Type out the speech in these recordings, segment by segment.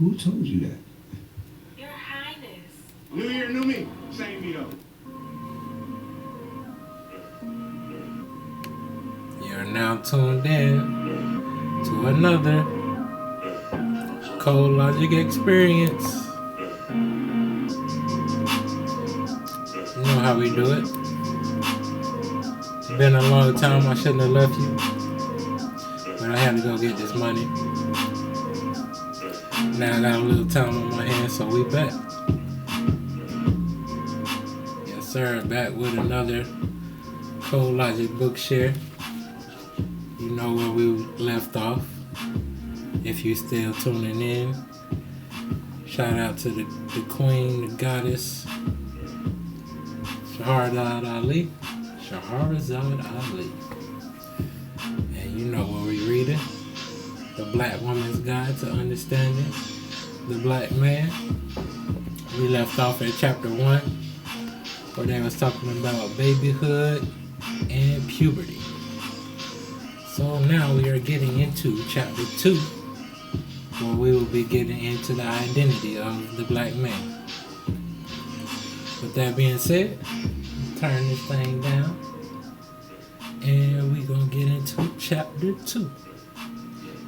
Who told you that? Your Highness. New year, new me. Same me though. You're now tuned in to another ColeLogic experience. You know how we do it. It's been a long time. I shouldn't have left you, but I had to go get this money. Now I got a little time on my hands, so we back. Yes, sir. Back with another ColeLogic BookShare. You know where we left off. If you still tuning in, shout out to the queen, the goddess, Shahrazad Ali. Shahrazad Ali. And you know what we reading. The Blackwoman's Guide to Understanding the Blackman. We left off at chapter 1, where they was talking about babyhood and puberty. So now we are getting into chapter 2, where we will be getting into the identity of the black man. With that being said, turn this thing down, and we're going to get into chapter 2.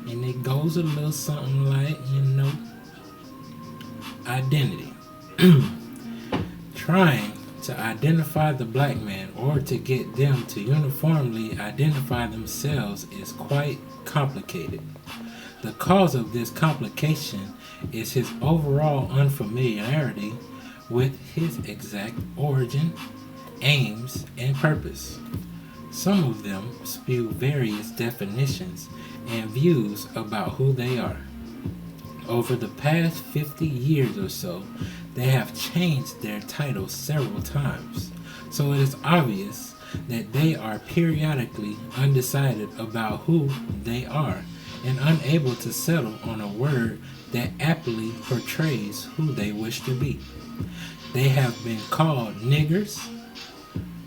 And it goes a little something like, identity. Trying to identify the black man or to get them to uniformly identify themselves is quite complicated. The cause of this complication is his overall unfamiliarity with his exact origin, aims, and purpose. Some of them spew various definitions and views about who they are. Over the past 50 years or so, they have changed their titles several times, so it is obvious that they are periodically undecided about who they are and unable to settle on a word that aptly portrays who they wish to be. They have been called niggers,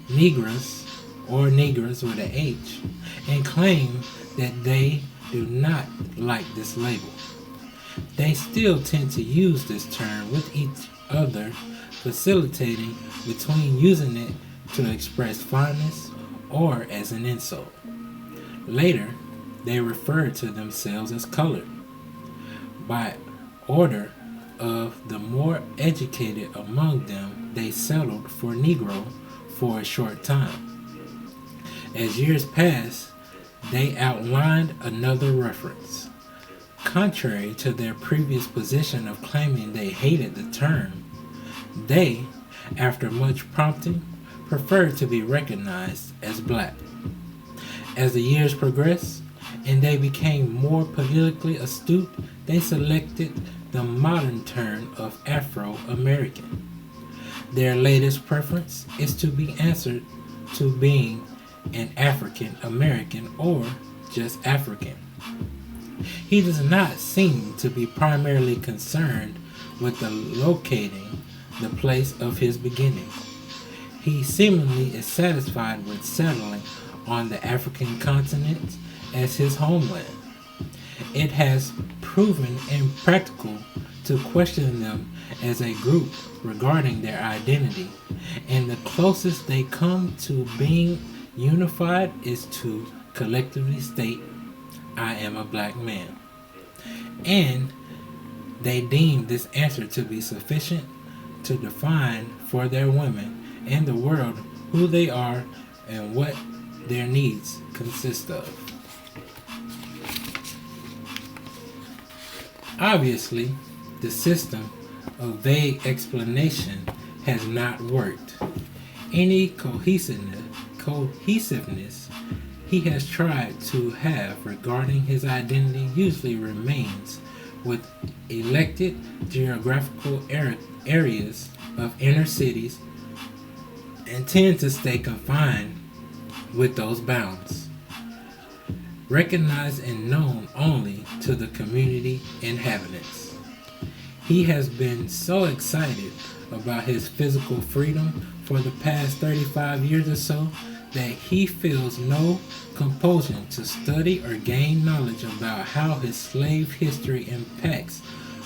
negras, or negras with an H, and claim that they do not like this label. They still tend to use this term with each other, facilitating between using it to express fondness or as an insult. Later, they refer to themselves as colored. By order of the more educated among them, they settled for Negro for a short time. As years passed, they outlined another reference. Contrary to their previous position of claiming they hated the term, they, after much prompting, preferred to be recognized as black. As the years progressed and they became more politically astute, they selected the modern term of Afro-American. Their latest preference is to be answered to being an African American or just African. He does not seem to be primarily concerned with locating the place of his beginning. He seemingly is satisfied with settling on the African continent as his homeland. It has proven impractical to question them as a group regarding their identity, and the closest they come to being unified is to collectively state, "I am a black man." And they deem this answer to be sufficient to define for their women and the world who they are and what their needs consist of. Obviously, the system of vague explanation has not worked. Any cohesiveness he has tried to have regarding his identity usually remains with elected geographical areas of inner cities and tend to stay confined with those bounds, recognized and known only to the community inhabitants. He has been so excited about his physical freedom for the past 35 years or so that he feels no compulsion to study or gain knowledge about how his slave history impacts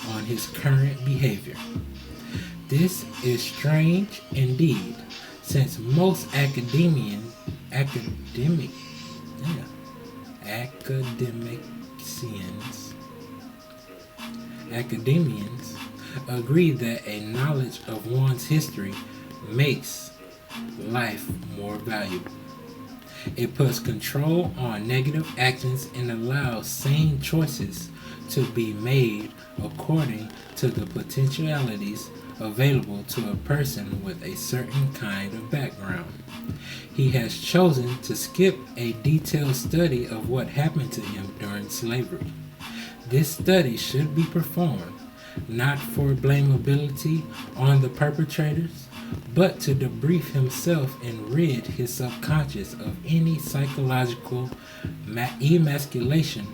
on his current behavior. This is strange indeed, since most academians agree that a knowledge of one's history makes life more valuable. It puts control on negative actions and allows sane choices to be made according to the potentialities available to a person with a certain kind of background. He has chosen to skip a detailed study of what happened to him during slavery. This study should be performed not for blamability on the perpetrators, but to debrief himself and rid his subconscious of any psychological emasculation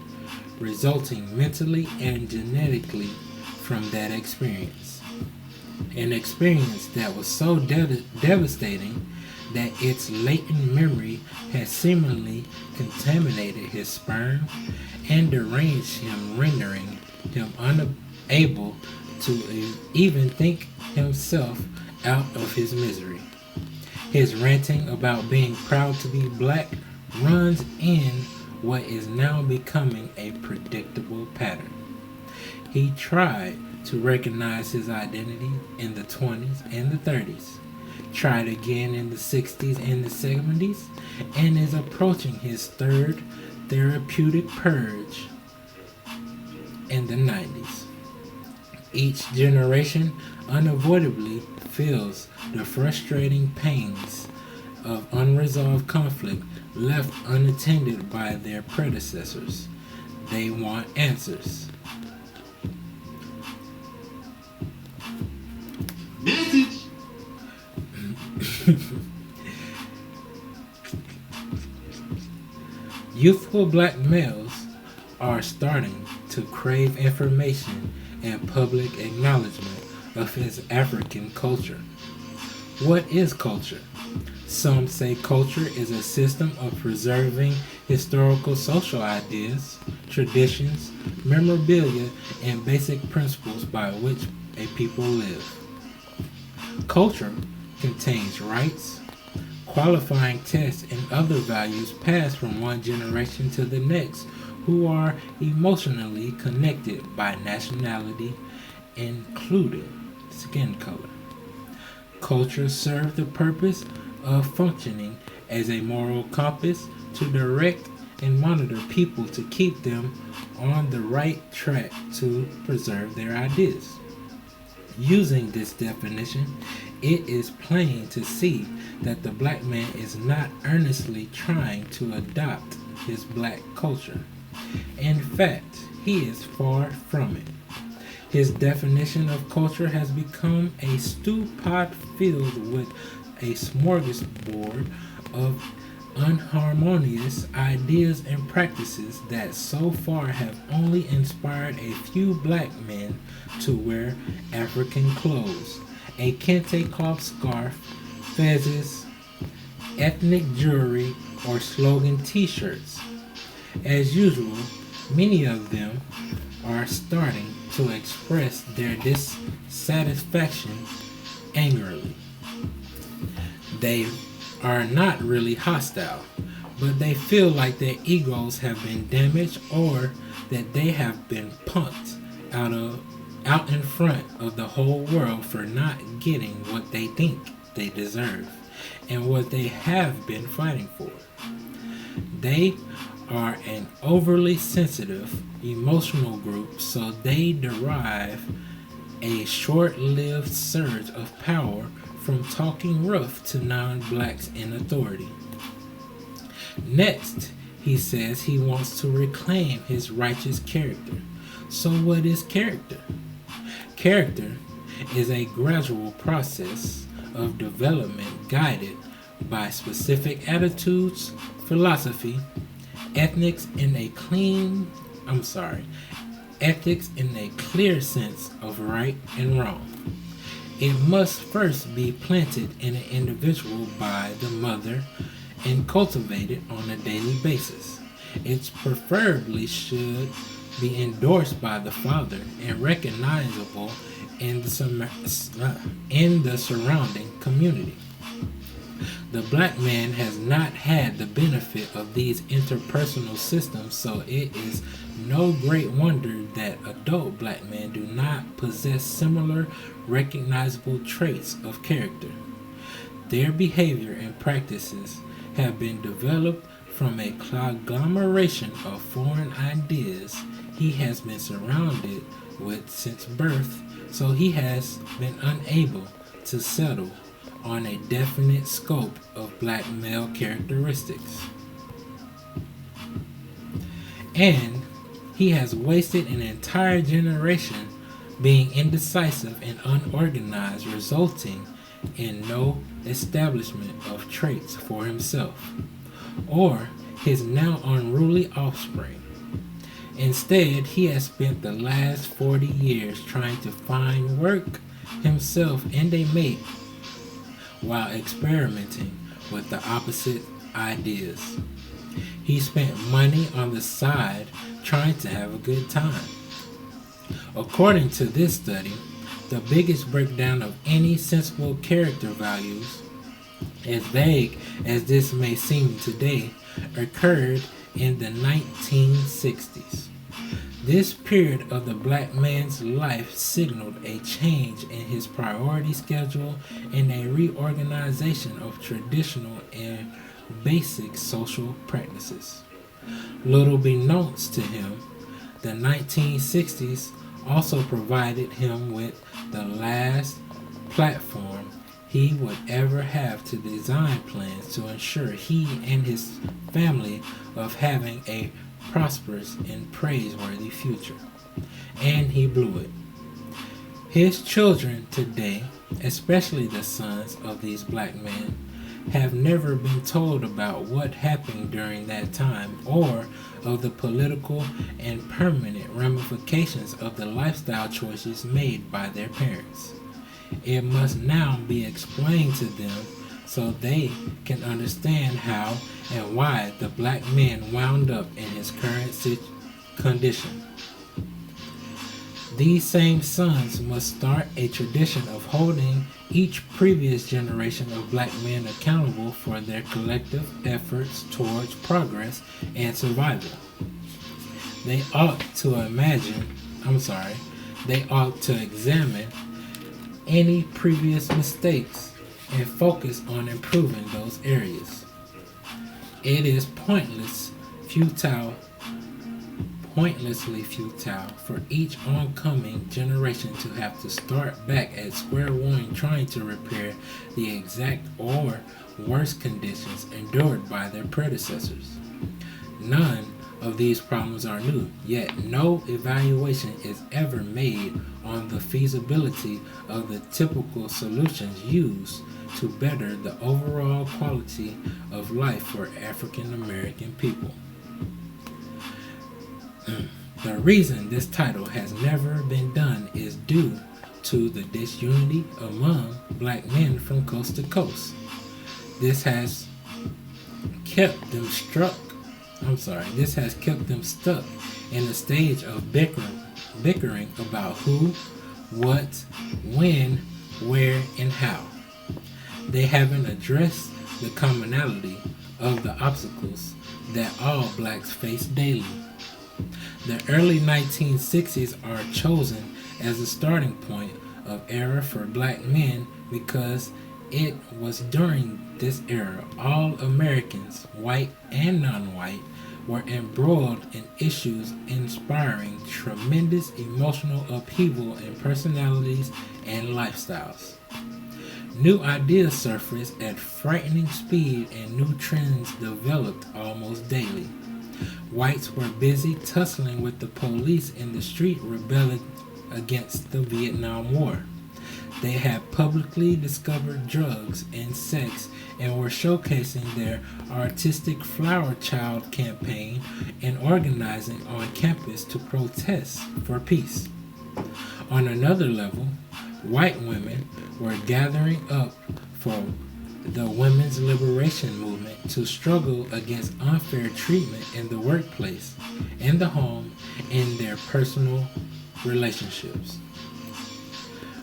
resulting mentally and genetically from that experience. An experience that was so devastating that its latent memory had seemingly contaminated his sperm and deranged him, rendering him unable to even think himself out of his misery. His ranting about being proud to be black runs in what is now becoming a predictable pattern. He tried to recognize his identity in the 20s and the 30s, tried again in the 60s and the 70s, and is approaching his third therapeutic purge in the 90s. Each generation unavoidably feels the frustrating pains of unresolved conflict left unattended by their predecessors. They want answers. Message. Youthful black males are starting to crave information and public acknowledgement of his African culture. What is culture? Some say culture is a system of preserving historical social ideas, traditions, memorabilia, and basic principles by which a people live. Culture contains rights, qualifying tests, and other values passed from one generation to the next who are emotionally connected by nationality, including skin color. Culture serves the purpose of functioning as a moral compass to direct and monitor people to keep them on the right track to preserve their ideas. Using this definition, it is plain to see that the black man is not earnestly trying to adopt his black culture. In fact, he is far from it. His definition of culture has become a stew pot filled with a smorgasbord of unharmonious ideas and practices that so far have only inspired a few black men to wear African clothes, a kente cloth scarf, fezzes, ethnic jewelry, or slogan t-shirts. As usual, many of them are starting to express their dissatisfaction angrily. They are not really hostile, but they feel like their egos have been damaged or that they have been punked out in front of the whole world for not getting what they think they deserve and what they have been fighting for. They are an overly sensitive, emotional group, so they derive a short-lived surge of power from talking rough to non-blacks in authority. Next, he says he wants to reclaim his righteous character. So what is character? Character is a gradual process of development guided by specific attitudes, philosophy, ethics in a clear sense of right and wrong. It must first be planted in an individual by the mother and cultivated on a daily basis. It preferably should be endorsed by the father and recognizable in the surrounding community. The black man has not had the benefit of these interpersonal systems, so it is no great wonder that adult black men do not possess similar recognizable traits of character. Their behavior and practices have been developed from a conglomeration of foreign ideas he has been surrounded with since birth, so he has been unable to settle on a definite scope of black male characteristics. And he has wasted an entire generation being indecisive and unorganized, resulting in no establishment of traits for himself or his now unruly offspring. Instead, he has spent the last 40 years trying to find work himself and a mate while experimenting with the opposite ideas. He spent money on the side trying to have a good time. According to this study, the biggest breakdown of any sensible character values, as vague as this may seem today, occurred in the 1960s. This period of the black man's life signaled a change in his priority schedule and a reorganization of traditional and basic social practices. Little beknownst to him, the 1960s also provided him with the last platform he would ever have to design plans to ensure he and his family of having a prosperous and praiseworthy future. And he blew it. His children today, especially the sons of these black men, have never been told about what happened during that time or of the political and permanent ramifications of the lifestyle choices made by their parents. It must now be explained to them so they can understand how and why the black man wound up in his current condition. These same sons must start a tradition of holding each previous generation of black men accountable for their collective efforts towards progress and survival. They ought to examine any previous mistakes and focus on improving those areas. It is pointlessly futile for each oncoming generation to have to start back at square one trying to repair the exact or worse conditions endured by their predecessors. None of these problems are new, yet no evaluation is ever made on the feasibility of the typical solutions used to better the overall quality of life for African American people. The reason this title has never been done is due to the disunity among black men from coast to coast. This has kept them stuck in a stage of bickering about who, what, when, where, and how. They haven't addressed the commonality of the obstacles that all blacks face daily. The early 1960s are chosen as the starting point of era for black men because it was during this era all Americans, white and non-white, were embroiled in issues inspiring tremendous emotional upheaval in personalities and lifestyles. New ideas surfaced at frightening speed and new trends developed almost daily. Whites were busy tussling with the police in the street rebelling against the Vietnam War. They had publicly discovered drugs and sex and were showcasing their artistic flower child campaign and organizing on campus to protest for peace. On another level, white women were gathering up for the women's liberation movement to struggle against unfair treatment in the workplace, in the home, and their personal relationships.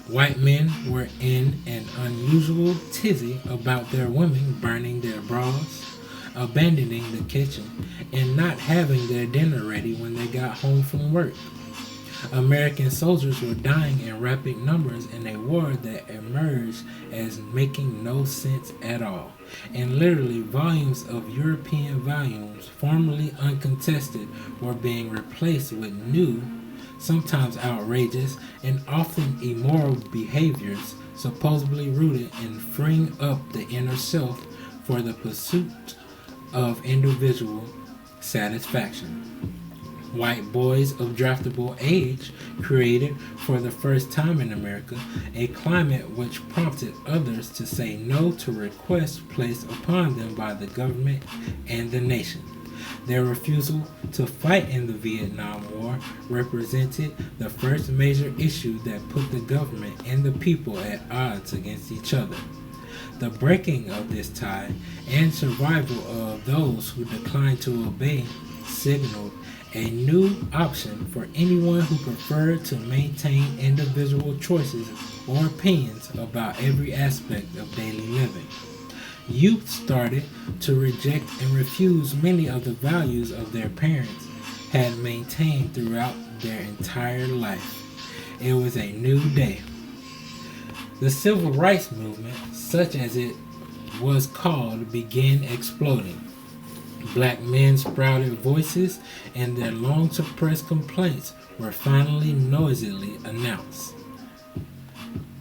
White men were in an unusual tizzy about their women burning their bras, abandoning the kitchen, and not having their dinner ready when they got home from work. American soldiers were dying in rapid numbers in a war that emerged as making no sense at all, and literally volumes of European volumes, formerly uncontested, were being replaced with new, sometimes outrageous, and often immoral behaviors supposedly rooted in freeing up the inner self for the pursuit of individual satisfaction. White boys of draftable age created, for the first time in America, a climate which prompted others to say no to requests placed upon them by the government and the nation. Their refusal to fight in the Vietnam War represented the first major issue that put the government and the people at odds against each other. The breaking of this tie and survival of those who declined to obey signaled a new option for anyone who preferred to maintain individual choices or opinions about every aspect of daily living. Youth started to reject and refuse many of the values of their parents had maintained throughout their entire life. It was a new day. The civil rights movement, such as it was called, began exploding. Black men sprouted voices, and their long suppressed complaints were finally noisily announced.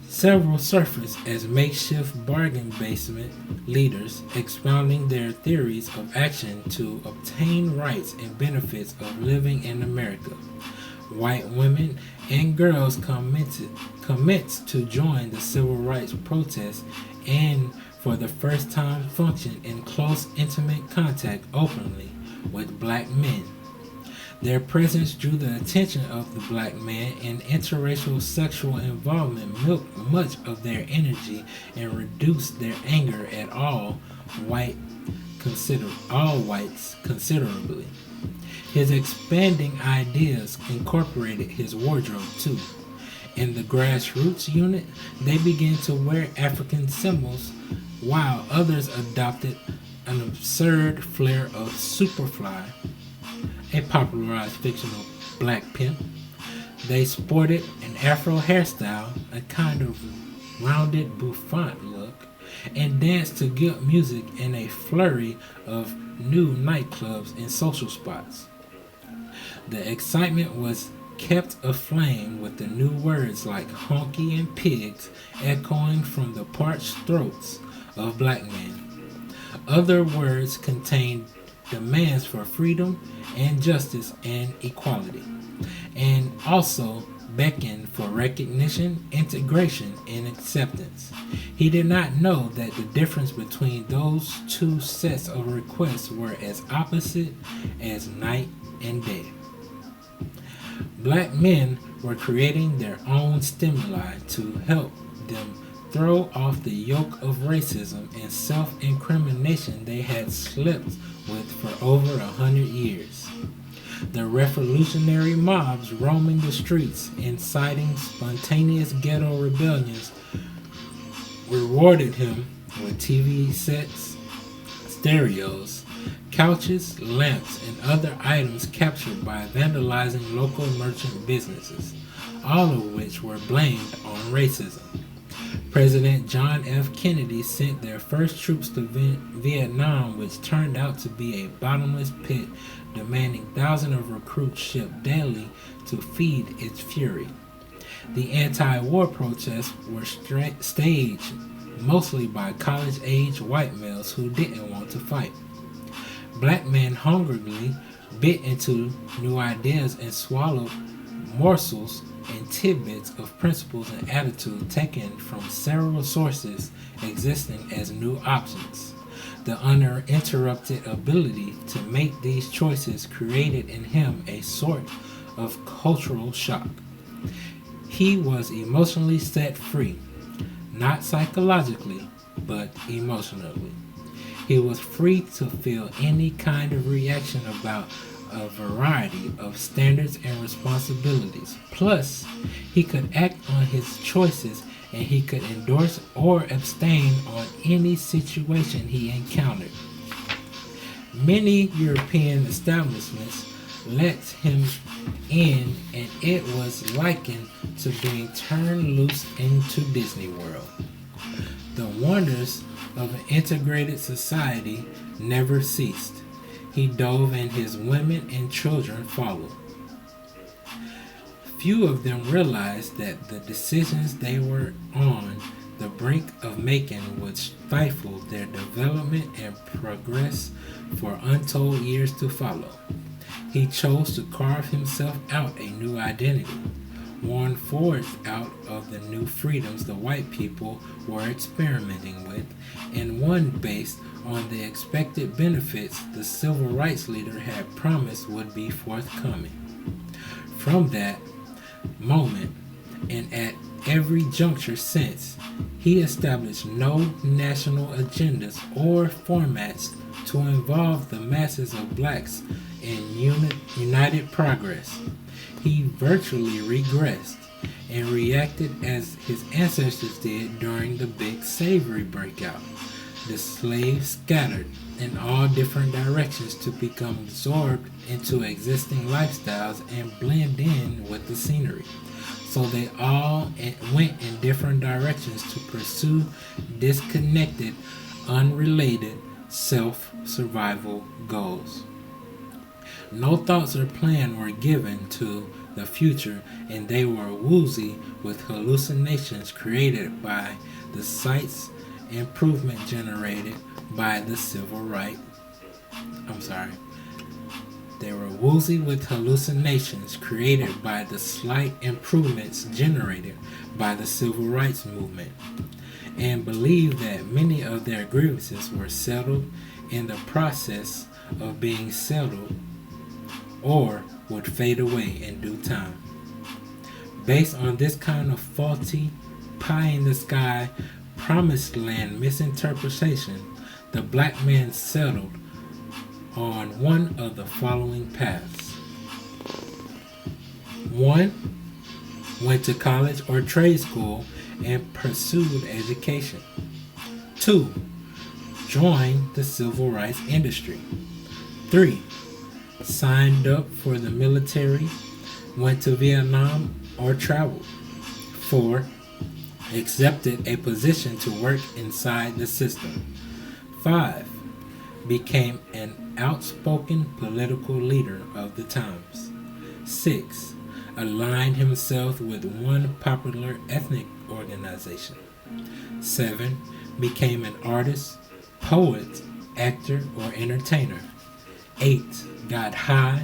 Several surfaced as makeshift bargain basement leaders expounding their theories of action to obtain rights and benefits of living in America. White women and girls commenced to join the civil rights protests and for the first time functioned in close intimate contact openly with black men. Their presence drew the attention of the black man, and interracial sexual involvement milked much of their energy and reduced their anger at all whites considerably. His expanding ideas incorporated his wardrobe too. In the grassroots unit, they began to wear African symbols, while others adopted an absurd flair of Superfly, a popularized fictional black pimp. They sported an afro hairstyle, a kind of rounded bouffant look, and danced to good music in a flurry of new nightclubs and social spots. The excitement was kept aflame with the new words like honky and pigs echoing from the parched throats of black men. Other words contained demands for freedom and justice and equality, and also beckoned for recognition, integration, and acceptance. He did not know that the difference between those two sets of requests were as opposite as night and day. Black men were creating their own stimuli to help them throw off the yoke of racism and self-incrimination they had slept with for over 100 years. The revolutionary mobs roaming the streets, inciting spontaneous ghetto rebellions, rewarded him with TV sets, stereos, couches, lamps, and other items captured by vandalizing local merchant businesses, all of which were blamed on racism. President John F. Kennedy sent their first troops to Vietnam, which turned out to be a bottomless pit, demanding thousands of recruits shipped daily to feed its fury. The anti-war protests were staged mostly by college-age white males who didn't want to fight. Black men hungrily bit into new ideas and swallowed morsels and tidbits of principles and attitude taken from several sources existing as new options. The uninterrupted ability to make these choices created in him a sort of cultural shock. He was emotionally set free, not psychologically, but emotionally. He was free to feel any kind of reaction about a variety of standards and responsibilities. Plus, he could act on his choices and he could endorse or abstain on any situation he encountered. Many European establishments let him in, and it was likened to being turned loose into Disney World. The wonders of an integrated society never ceased. He dove and his women and children followed. Few of them realized that the decisions they were on the brink of making would stifle their development and progress for untold years to follow. He chose to carve himself out a new identity, one forged out of the new freedoms the white people were experimenting with, and one based on the expected benefits the civil rights leader had promised would be forthcoming. From that moment, and at every juncture since, he established no national agendas or formats to involve the masses of blacks in united progress. He virtually regressed and reacted as his ancestors did during the big slavery breakout. The slaves scattered in all different directions to become absorbed into existing lifestyles and blend in with the scenery. So they all went in different directions to pursue disconnected, unrelated self-survival goals. No thoughts or plan were given to the future, and they were woozy with hallucinations created by the sights improvement generated by the civil rights. They were woozy with hallucinations created by the slight improvements generated by the civil rights movement, and believed that many of their grievances were settled in the process of being settled or would fade away in due time. Based on this kind of faulty, pie in the sky, promised land misinterpretation, the black man settled on one of the following paths. 1. Went to college or trade school and pursued education. 2. Joined the civil rights industry. 3. Signed up for the military, went to Vietnam or traveled. 4. Accepted a position to work inside the system. 5. Became an outspoken political leader of the times. 6. Aligned himself with one popular ethnic organization. 7. Became an artist, poet, actor, or entertainer. 8. Got high,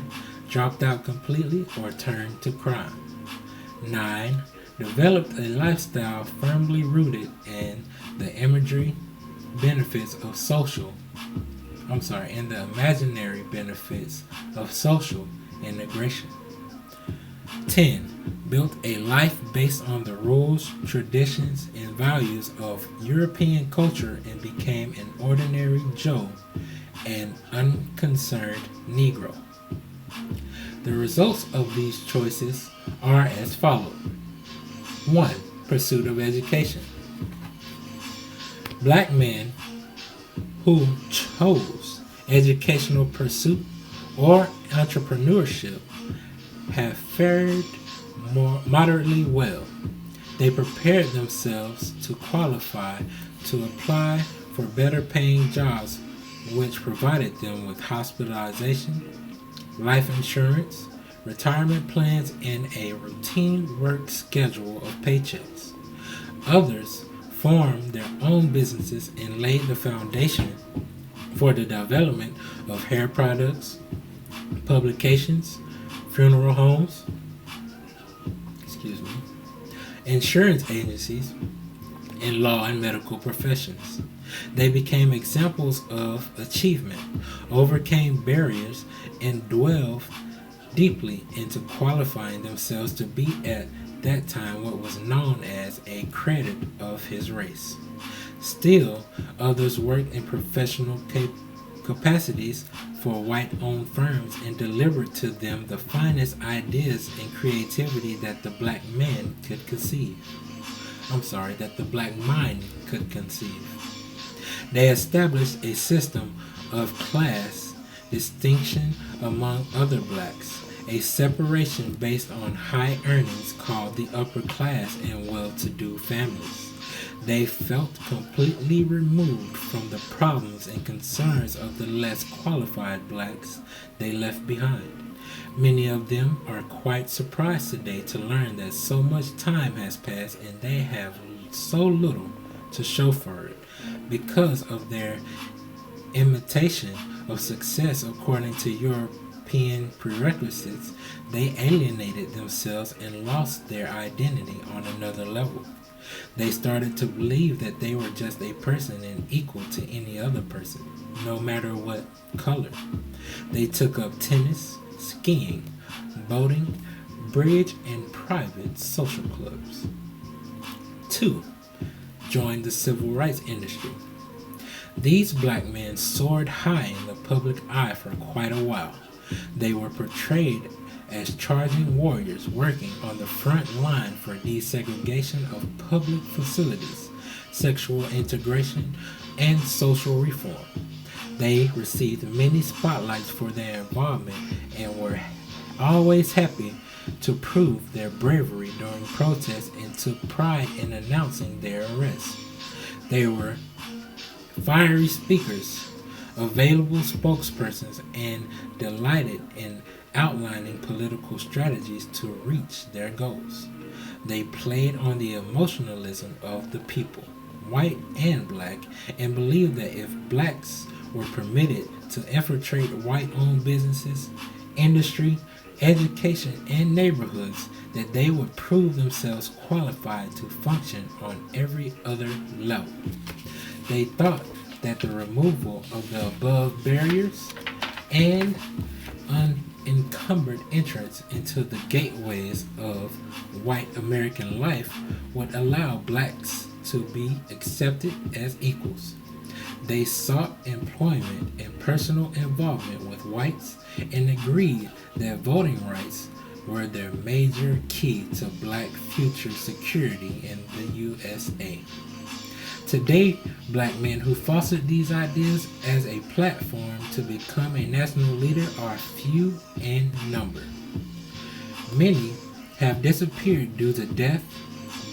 dropped out completely, or turned to crime. 9. Developed a lifestyle firmly rooted in the imaginary benefits of social integration. 10. Built a life based on the rules, traditions, and values of European culture and became an ordinary Joe, an unconcerned Negro. The results of these choices are as follows. 1. Pursuit of education. Black men who chose educational pursuit or entrepreneurship have fared moderately well. They prepared themselves to qualify to apply for better paying jobs which provided them with hospitalization, life insurance, retirement plans, and a routine work schedule of paychecks. Others formed their own businesses and laid the foundation for the development of hair products, publications, funeral homes, insurance agencies, and law and medical professions. They became examples of achievement, overcame barriers, and delved deeply into qualifying themselves to be at that time what was known as a credit of his race. Still, others worked in professional capacities for white-owned firms and delivered to them the finest ideas and creativity that the black man could conceive. That the black mind could conceive. They established a system of class distinction among other blacks, a separation based on high earnings called the upper class and well-to-do families. They felt completely removed from the problems and concerns of the less qualified blacks they left behind. Many of them are quite surprised today to learn that so much time has passed and they have so little to show for it because of their imitation of success according to European prerequisites. They alienated themselves and lost their identity on another level. They started to believe that they were just a person and equal to any other person, no matter what color. They took up tennis, skiing, boating, bridge, and private social clubs. 2. Joined the civil rights industry. These black men soared high in the public eye for quite a while. They were portrayed as charging warriors working on the front line for desegregation of public facilities, sexual integration, and social reform. They received many spotlights for their involvement and were always happy to prove their bravery during protests and took pride in announcing their arrests. They were fiery speakers, available spokespersons, and delighted in outlining political strategies to reach their goals. They played on the emotionalism of the people, white and black, and believed that if blacks were permitted to infiltrate white-owned businesses, industry, education, and neighborhoods, that they would prove themselves qualified to function on every other level. They thought that the removal of the above barriers and unencumbered entrance into the gateways of white American life would allow blacks to be accepted as equals. They sought employment and personal involvement with whites and agreed that voting rights were their major key to black future security in the USA. Today, black men who fostered these ideas as a platform to become a national leader are few in number. Many have disappeared due to death,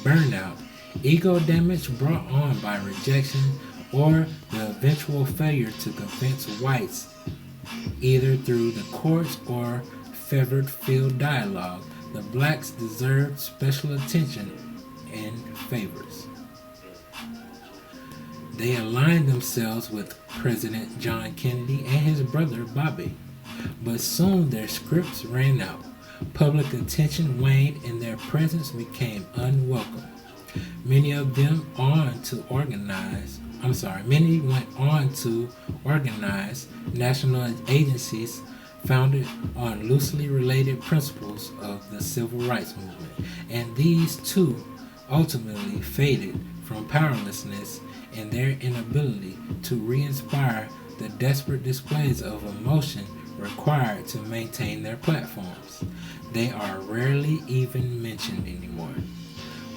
burnout, ego damage brought on by rejection, or the eventual failure to convince whites, either through the courts or favored field dialogue. The blacks deserved special attention and favors. They aligned themselves with President John Kennedy and his brother Bobby, but soon their scripts ran out. Public attention waned and their presence became unwelcome. Many went on to organize national agencies founded on loosely related principles of the civil rights movement, and these too ultimately faded from powerlessness and their inability to re-inspire the desperate displays of emotion required to maintain their platforms. They are rarely even mentioned anymore.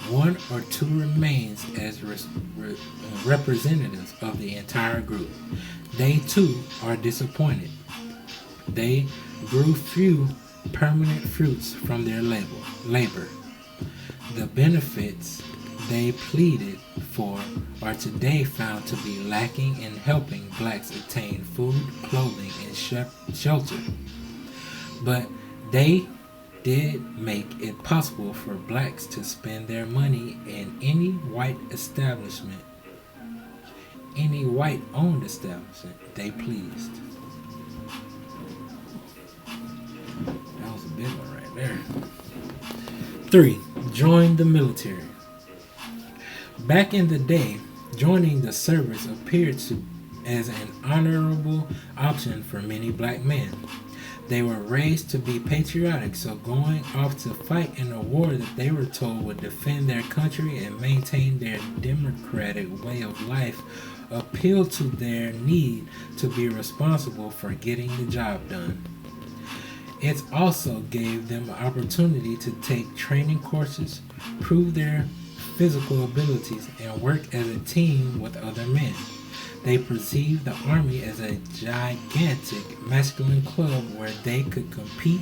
One or two remains as representatives of the entire group. They too are disappointed. They grew few permanent fruits from their labor. The benefits they pleaded for are today found to be lacking in helping blacks attain food, clothing, and shelter. But they did make it possible for blacks to spend their money in any white-owned establishment they pleased. That was a big one right there. 3. Join the military. Back in the day, joining the service appeared as an honorable option for many black men. They were raised to be patriotic, so going off to fight in a war that they were told would defend their country and maintain their democratic way of life appealed to their need to be responsible for getting the job done. It also gave them an opportunity to take training courses, prove their physical abilities, and work as a team with other men. They perceived the army as a gigantic masculine club where they could compete,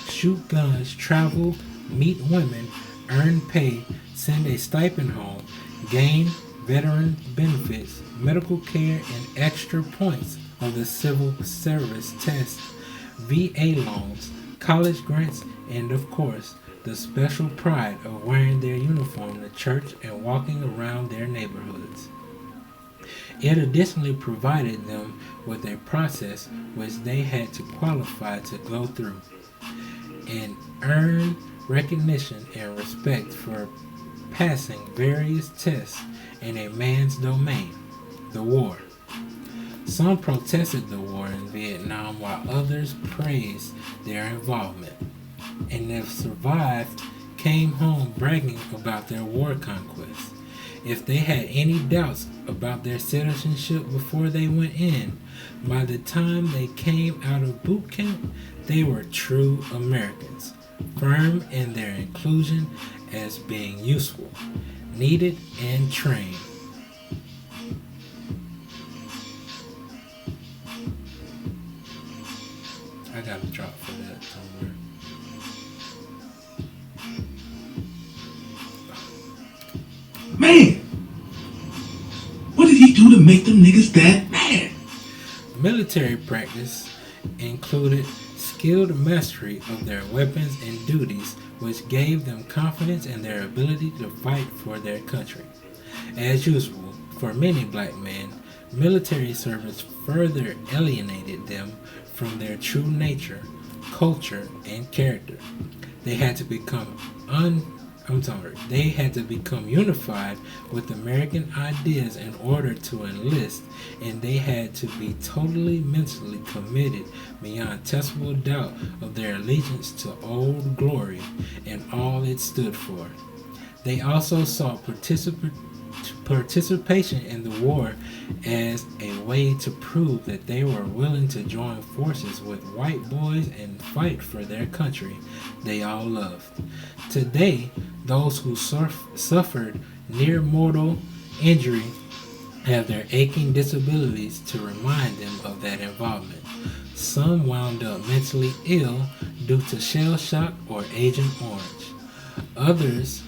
shoot guns, travel, meet women, earn pay, send a stipend home, gain veteran benefits, medical care, and extra points of the civil service test, VA loans, college grants, and of course, the special pride of wearing their uniform to church and walking around their neighborhoods. It additionally provided them with a process which they had to qualify to go through and earn recognition and respect for passing various tests in a man's domain, the war. Some protested the war in Vietnam while others praised their involvement, and if survived, came home bragging about their war conquests. If they had any doubts about their citizenship before they went in, by the time they came out of boot camp, they were true Americans, firm in their inclusion as being useful, needed, and trained. I got a drop for that somewhere. Man! What did he do to make them niggas that mad? Military practice included skilled mastery of their weapons and duties, which gave them confidence in their ability to fight for their country. As usual, for many black men, military service further alienated them from their true nature, culture, and character. They had to become unified with American ideas in order to enlist, and they had to be totally mentally committed beyond testable doubt of their allegiance to Old Glory and all it stood for. They also saw participation in the war as a way to prove that they were willing to join forces with white boys and fight for their country they all loved. Today, those who suffered near mortal injury have their aching disabilities to remind them of that involvement. Some wound up mentally ill due to shell shock or Agent Orange. Others,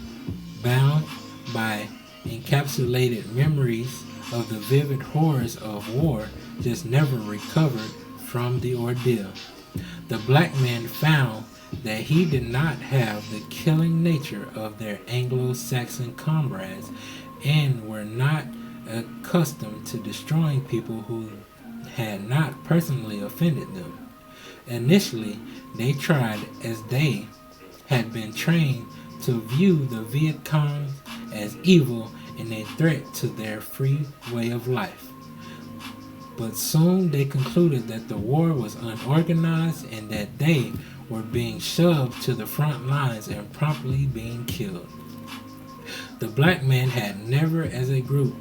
bound by encapsulated memories of the vivid horrors of war, just never recovered from the ordeal. The black man found that he did not have the killing nature of their Anglo-Saxon comrades and were not accustomed to destroying people who had not personally offended them. Initially, they tried, as they had been trained, to view the Viet Cong as evil and a threat to their free way of life. But soon they concluded that the war was unorganized and that they were being shoved to the front lines and promptly being killed. The black men had never as a group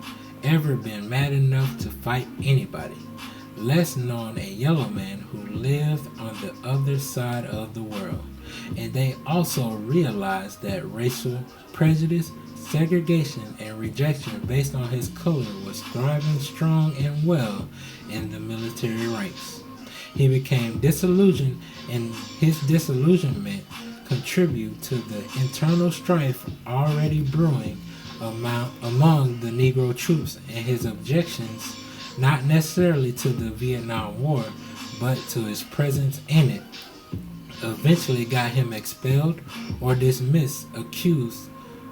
ever been mad enough to fight anybody, less known a yellow man who lived on the other side of the world. And they also realized that racial prejudice, segregation, and rejection based on his color was thriving strong and well in the military ranks. He became disillusioned, and his disillusionment contributed to the internal strife already brewing among the Negro troops, and his objections not necessarily to the Vietnam War, but to his presence in it, eventually got him expelled or dismissed, accused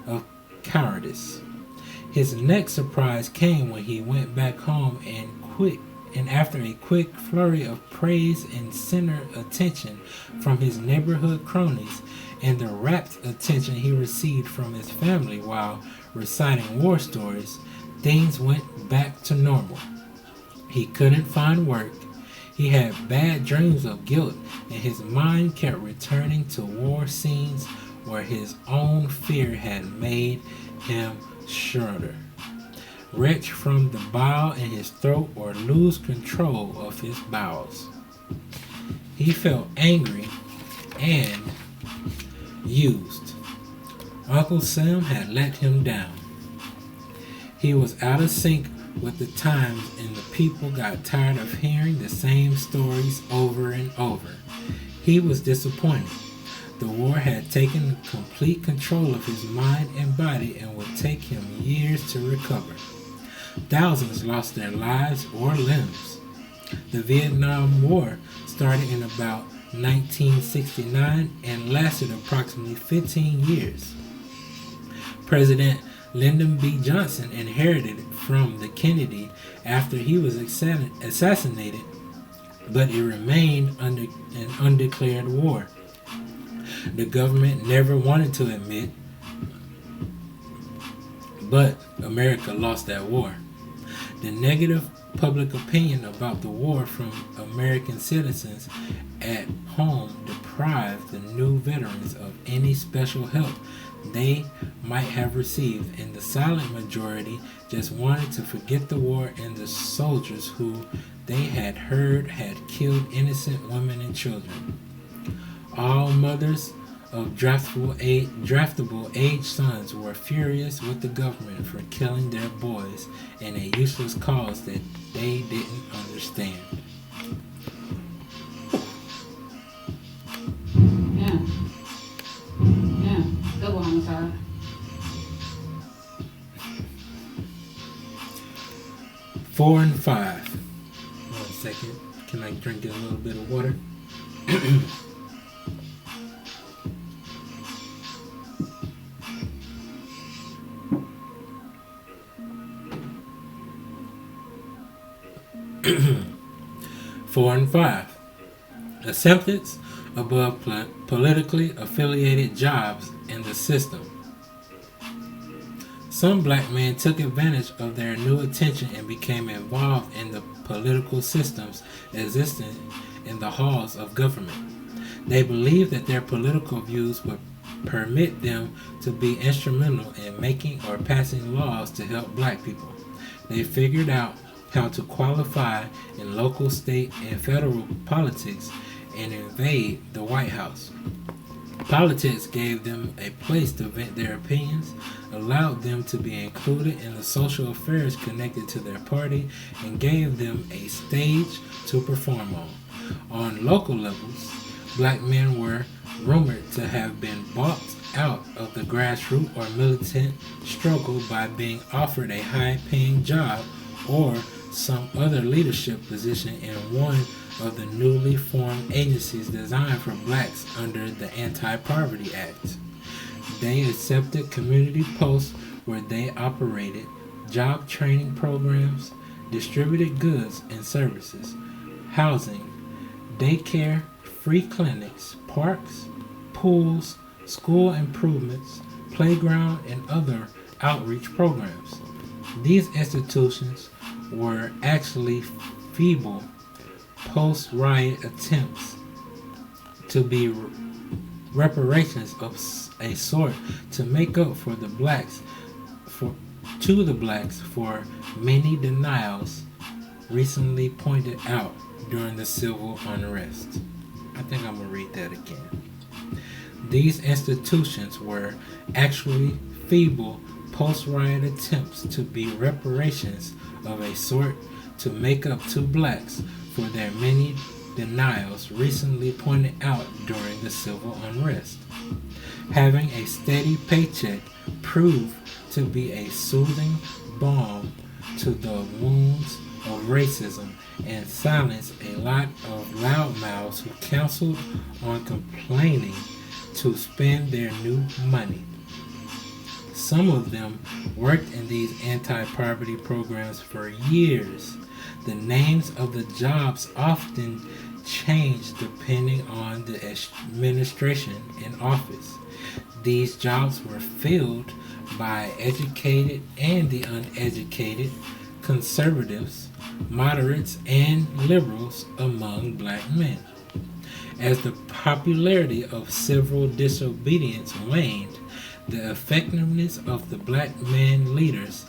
of cowardice. His next surprise came when he went back home and after a quick flurry of praise and center attention from his neighborhood cronies and the rapt attention he received from his family while reciting war stories, things went back to normal. He couldn't find work. He had bad dreams of guilt, and his mind kept returning to war scenes where his own fear had made him shudder, retch from the bile in his throat, or lose control of his bowels. He felt angry and used. Uncle Sam had let him down. He was out of sync with the times, and the people got tired of hearing the same stories over and over. He was disappointed. The war had taken complete control of his mind and body and would take him years to recover. Thousands lost their lives or limbs. The Vietnam War started in about 1969 and lasted approximately 15 years. President Lyndon B. Johnson inherited it from the Kennedy after he was assassinated, but it remained under an undeclared war. The government never wanted to admit, but America lost that war. The negative public opinion about the war from American citizens at home deprived the new veterans of any special help they might have received, and the silent majority just wanted to forget the war and the soldiers who they had heard had killed innocent women and children. All mothers of draftable age sons were furious with the government for killing their boys in a useless cause that they didn't understand. Yeah. Yeah. Good one, Todd. Four and five. 1 second. Can I drink a little bit of water? 4 and 5. Acceptance above politically affiliated jobs in the system. Some black men took advantage of their new attention and became involved in the political systems existing in the halls of government. They believed that their political views would permit them to be instrumental in making or passing laws to help black people. They figured out how to qualify in local, state, and federal politics and invade the White House. Politics gave them a place to vent their opinions, allowed them to be included in the social affairs connected to their party, and gave them a stage to perform on. On local levels, black men were rumored to have been bought out of the grassroots or militant struggle by being offered a high-paying job or some other leadership position in one of the newly formed agencies designed for blacks under the Anti-Poverty Act. They accepted community posts where they operated job training programs, distributed goods and services, housing, daycare, free clinics, parks, pools, school improvements, playground, and other outreach programs. These institutions were actually feeble post-riot attempts to be reparations of a sort to make up for the blacks for many denials recently pointed out during the civil unrest. I think I'm going to read that again. These institutions were actually feeble post-riot attempts to be reparations of a sort to make up to blacks for their many denials recently pointed out during the civil unrest. Having a steady paycheck proved to be a soothing balm to the wounds of racism and silenced a lot of loudmouths who counseled on complaining to spend their new money. Some of them worked in these anti-poverty programs for years. The names of the jobs often changed depending on the administration in office. These jobs were filled by educated and the uneducated, conservatives, moderates, and liberals among black men. As the popularity of civil disobedience waned, the effectiveness of the black man leaders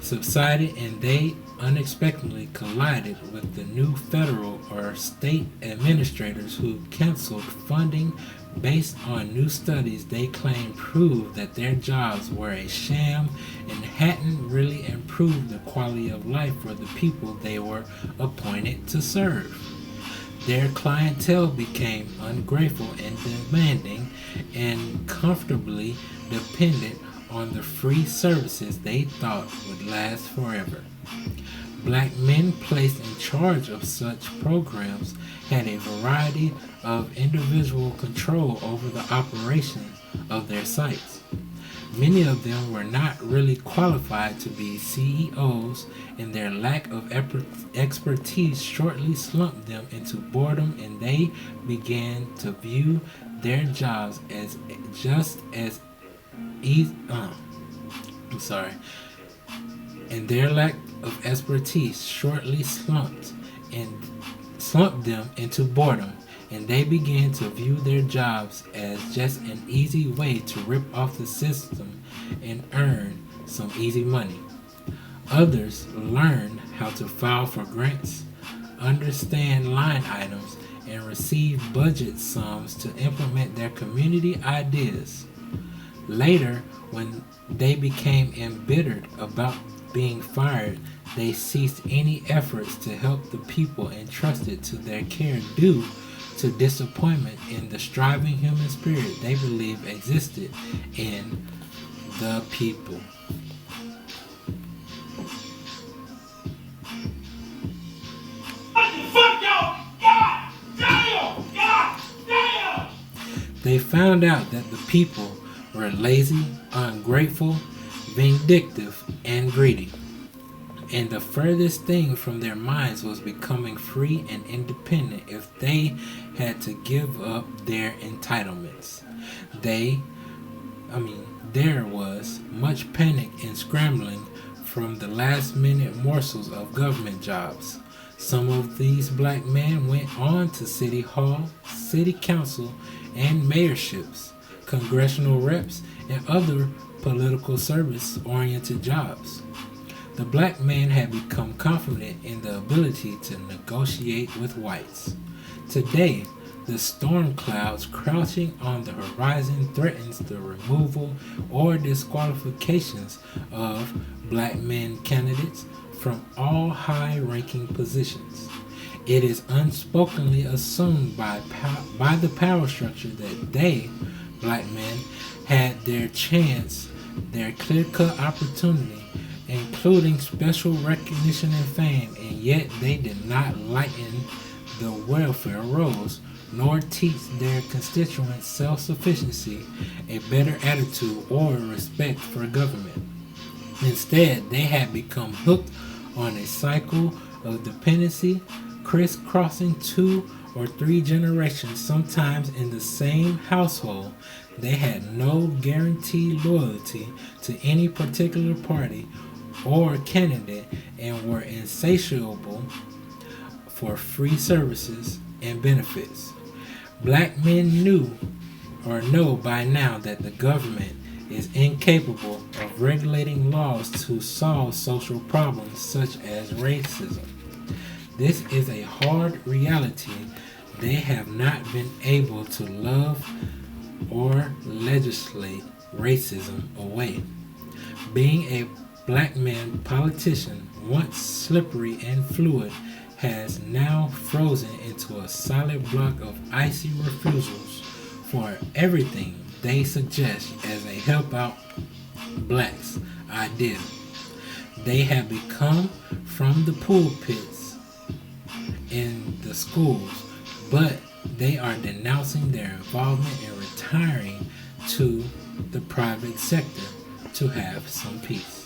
subsided, and they unexpectedly collided with the new federal or state administrators who canceled funding based on new studies they claimed proved that their jobs were a sham and hadn't really improved the quality of life for the people they were appointed to serve. Their clientele became ungrateful and demanding and comfortably dependent on the free services they thought would last forever. Black men placed in charge of such programs had a variety of individual control over the operation of their sites. Many of them were not really qualified to be CEOs, and their lack of expertise shortly slumped them into boredom, and they began to view their jobs as just as easy. And their lack of expertise shortly slumped them into boredom, and they began to view their jobs as just an easy way to rip off the system and earn some easy money. Others learned how to file for grants, understand line items, and receive budget sums to implement their community ideas. Later, when they became embittered about being fired, they ceased any efforts to help the people entrusted to their care due to disappointment in the striving human spirit they believed existed in the people. Fuck y'all! God damn! God damn! They found out that the people were lazy, ungrateful, vindictive, and greedy. And the furthest thing from their minds was becoming free and independent if they had to give up their entitlements. There was much panic and scrambling from the last minute morsels of government jobs. Some of these black men went on to city hall, city council, and mayorships, congressional reps, and other political service-oriented jobs. The black man had become confident in the ability to negotiate with whites. Today, the storm clouds crouching on the horizon threatens the removal or disqualifications of black men candidates from all high-ranking positions. It is unspokenly assumed by the power structure that they, black men, had their chance, their clear-cut opportunity, including special recognition and fame, and yet they did not lighten the welfare rolls, nor teach their constituents self-sufficiency, a better attitude, or respect for government. Instead, they had become hooked on a cycle of dependency, crisscrossing 2 or 3 generations, sometimes in the same household. They had no guaranteed loyalty to any particular party or candidate and were insatiable for free services and benefits. Black men know by now that the government is incapable of regulating laws to solve social problems such as racism. This is a hard reality they have not been able to love or legislate racism away. Being a black man politician, once slippery and fluid, has now frozen into a solid block of icy refusals for everything they suggest as a help out blacks idea. They have become from the pulpits in the schools, but they are denouncing their involvement and retiring to the private sector to have some peace.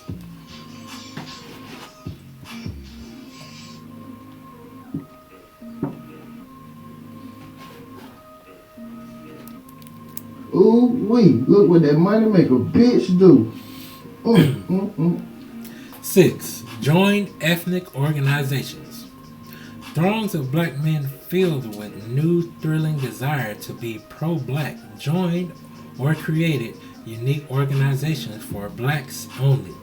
Ooh wee, look what that money make a bitch do. 6. Joined ethnic organizations. Throngs of black men filled with new thrilling desire to be pro-black joined or created unique organizations for blacks only,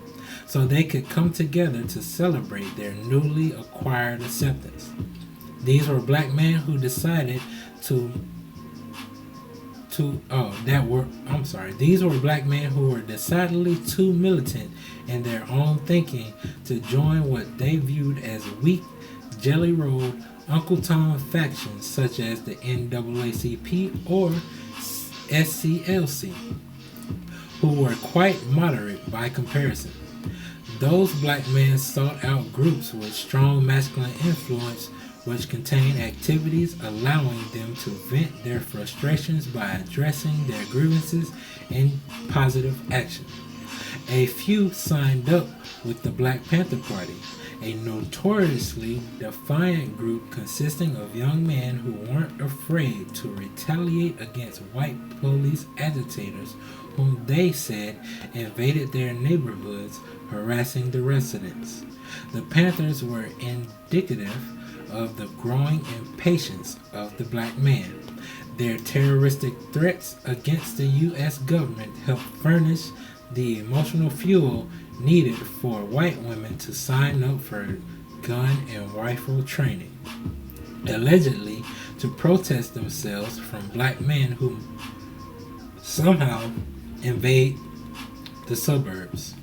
so they could come together to celebrate their newly acquired acceptance. These were black men who decided these were black men who were decidedly too militant in their own thinking to join what they viewed as weak, jelly rolled, Uncle Tom factions such as the NAACP or SCLC, who were quite moderate by comparison. Those black men sought out groups with strong masculine influence which contained activities allowing them to vent their frustrations by addressing their grievances in positive action. A few signed up with the Black Panther Party, a notoriously defiant group consisting of young men who weren't afraid to retaliate against white police agitators whom they said invaded their neighborhoods, harassing the residents. The Panthers were indicative of the growing impatience of the black man. Their terroristic threats against the U.S. government helped furnish the emotional fuel needed for white women to sign up for gun and rifle training, allegedly to protest themselves from black men who somehow invade the suburbs.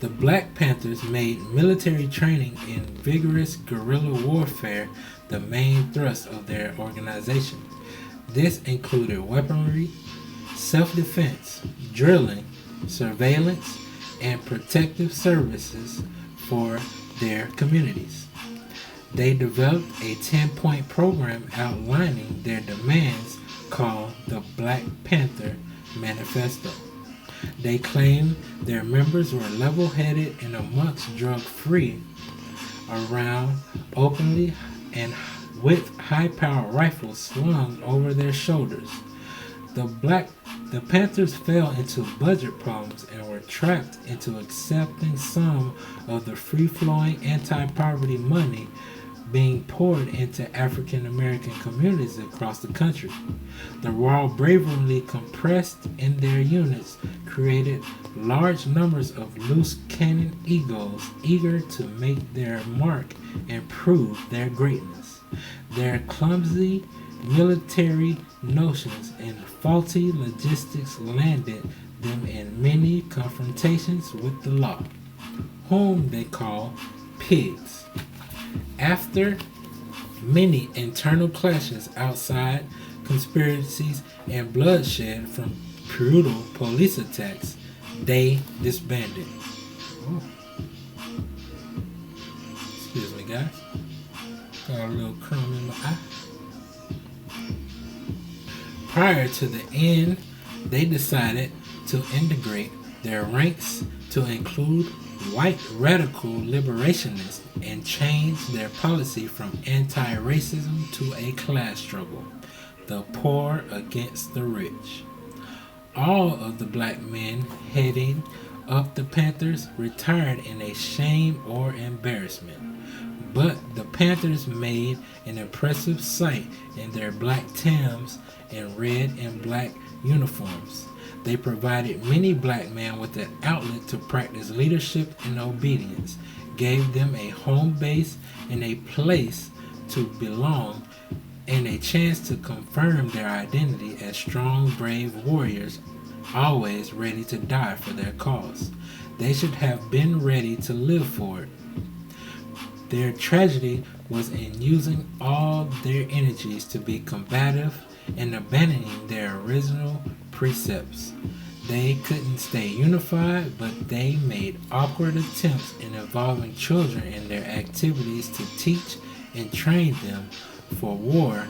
The Black Panthers made military training in vigorous guerrilla warfare the main thrust of their organization. This included weaponry, self-defense, drilling, surveillance, and protective services for their communities. They developed a 10-point program outlining their demands called the Black Panther Manifesto. They claimed their members were level-headed and amongst drug-free, around openly and with high-power rifles slung over their shoulders. The Panthers fell into budget problems and were trapped into accepting some of the free-flowing anti-poverty money being poured into African American communities across the country. The raw bravery compressed in their units created large numbers of loose cannon egos eager to make their mark and prove their greatness. Their clumsy military notions and faulty logistics landed them in many confrontations with the law, whom they call pigs. After many internal clashes outside, conspiracies, and bloodshed from brutal police attacks, they disbanded. Oh. Excuse me, guys. Got a little crumb in my eye. Prior to the end, they decided to integrate their ranks to include white radical liberationists and change their policy from anti-racism to a class struggle, the poor against the rich. All of the black men heading up the Panthers retired in a shame or embarrassment, but the Panthers made an impressive sight in their black tams and red and black uniforms. They provided many black men with an outlet to practice leadership and obedience, gave them a home base and a place to belong, and a chance to confirm their identity as strong, brave warriors, always ready to die for their cause. They should have been ready to live for it. Their tragedy was in using all their energies to be combative and abandoning their original precepts. They couldn't stay unified, but they made awkward attempts in involving children in their activities to teach and train them for war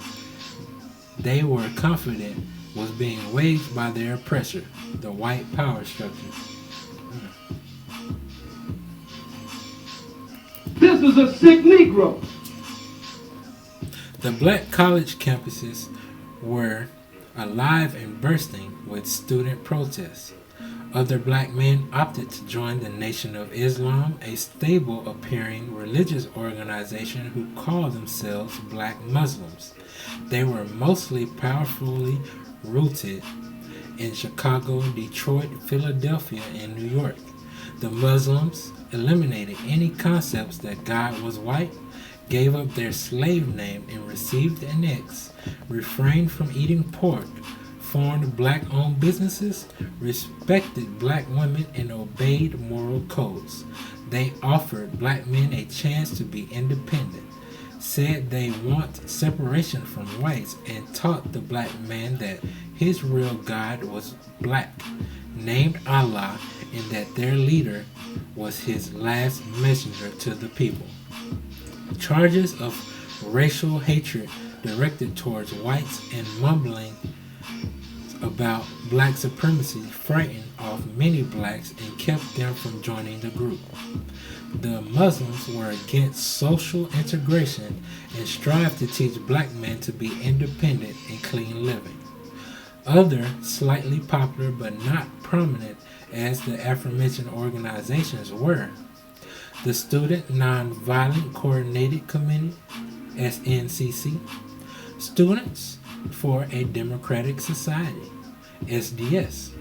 they were confident was being waged by their oppressor, the white power structure. This is a sick Negro. The black college campuses were alive and bursting with student protests. Other black men opted to join the Nation of Islam, a stable appearing religious organization who called themselves Black Muslims. They were mostly powerfully rooted in Chicago, Detroit, Philadelphia, and New York. The Muslims eliminated any concepts that God was white, gave up their slave name and received an X, refrained from eating pork, formed black-owned businesses, respected black women, and obeyed moral codes. They offered black men a chance to be independent, said they want separation from whites, and taught the black man that his real God was black, named Allah, and that their leader was his last messenger to the people. Charges of racial hatred directed towards whites and mumbling about black supremacy frightened off many blacks and kept them from joining the group. The Muslims were against social integration and strived to teach black men to be independent and clean living. Other slightly popular but not prominent as the aforementioned organizations were the Student Nonviolent Coordinated Committee, SNCC, Students for a Democratic Society, SDS,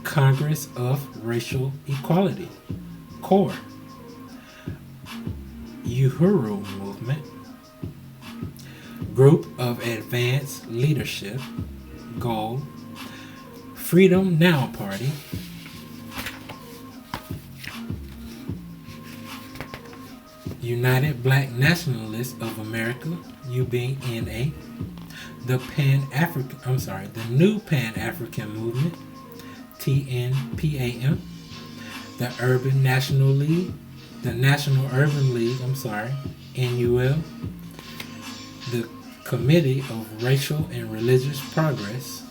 Congress of Racial Equality, CORE, Uhuru Movement, Group of Advanced Leadership, GOAL, Freedom Now Party, United Black Nationalists of America, UBNA, the New Pan-African Movement, TNPAM, the Urban National League, the National Urban League, NUL, the Committee of Racial and Religious Progress,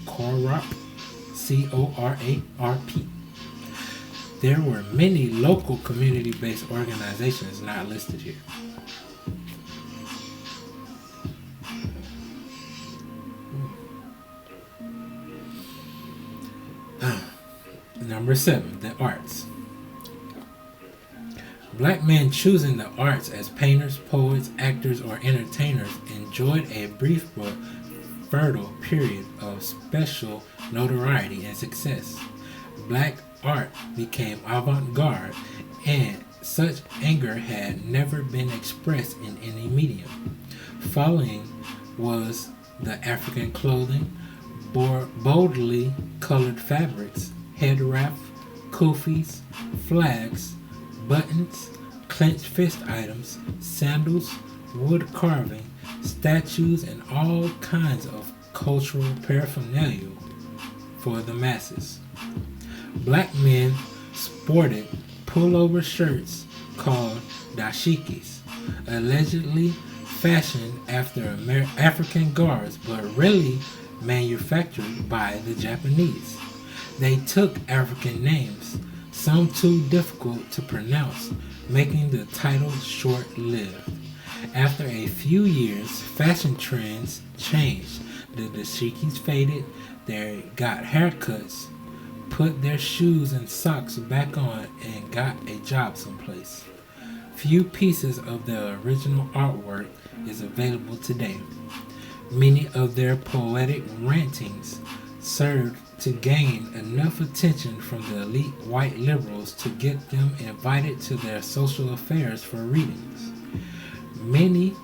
CORAP, CORARP. There were many local community-based organizations not listed here. Number 7, the arts. Black men choosing the arts as painters, poets, actors, or entertainers enjoyed a brief but fertile period of special notoriety and success. Black art became avant-garde, and such anger had never been expressed in any medium. Following was the African clothing, boldly colored fabrics, head wrap, kufis, flags, buttons, clenched fist items, sandals, wood carving, statues, and all kinds of cultural paraphernalia for the masses. Black men sported pullover shirts called dashikis, allegedly fashioned after African garb but really manufactured by the Japanese. They took African names, some too difficult to pronounce, making the title short-lived. After a few years, fashion trends changed. The dashikis faded, they got haircuts, put their shoes and socks back on, and got a job someplace. Few pieces of the original artwork is available today. Many of their poetic rantings served to gain enough attention from the elite white liberals to get them invited to their social affairs for readings. Many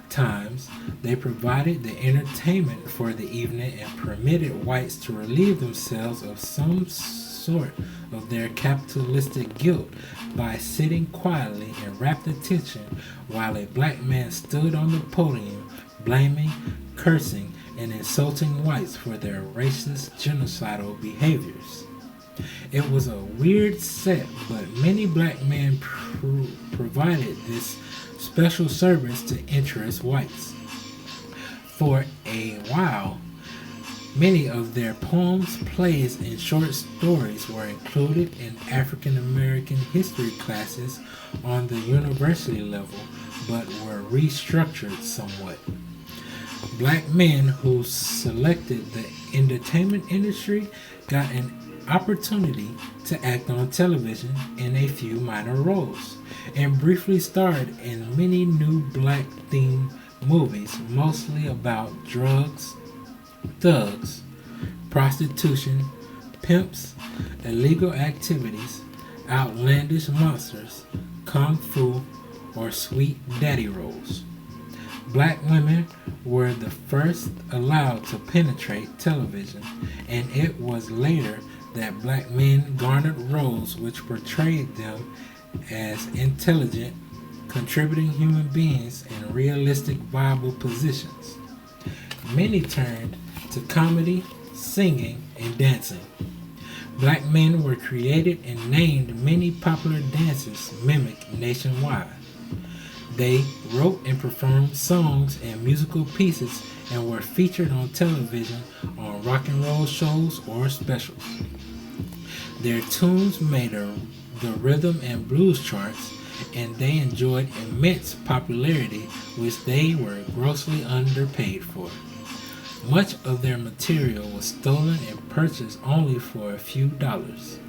times they provided the entertainment for the evening and permitted whites to relieve themselves of some sort of their capitalistic guilt by sitting quietly in rapt attention while a black man stood on the podium blaming, cursing, and insulting whites for their racist, genocidal behaviors. It was a weird set, but many black men provided this special service to interest whites. For a while, many of their poems, plays, and short stories were included in African American history classes on the university level, but were restructured somewhat. Black men who selected the entertainment industry got an opportunity to act on television in a few minor roles and briefly starred in many new black themed movies, mostly about drugs, thugs, prostitution, pimps, illegal activities, outlandish monsters, kung fu, or sweet daddy roles. Black women were the first allowed to penetrate television, and it was later that black men garnered roles which portrayed them as intelligent, contributing human beings in realistic, viable positions. Many turned to comedy, singing, and dancing. Black men were created and named many popular dances mimicked nationwide. They wrote and performed songs and musical pieces and were featured on television on rock and roll shows or specials. Their tunes made the rhythm and blues charts, and they enjoyed immense popularity which they were grossly underpaid for. Much of their material was stolen and purchased only for a few dollars.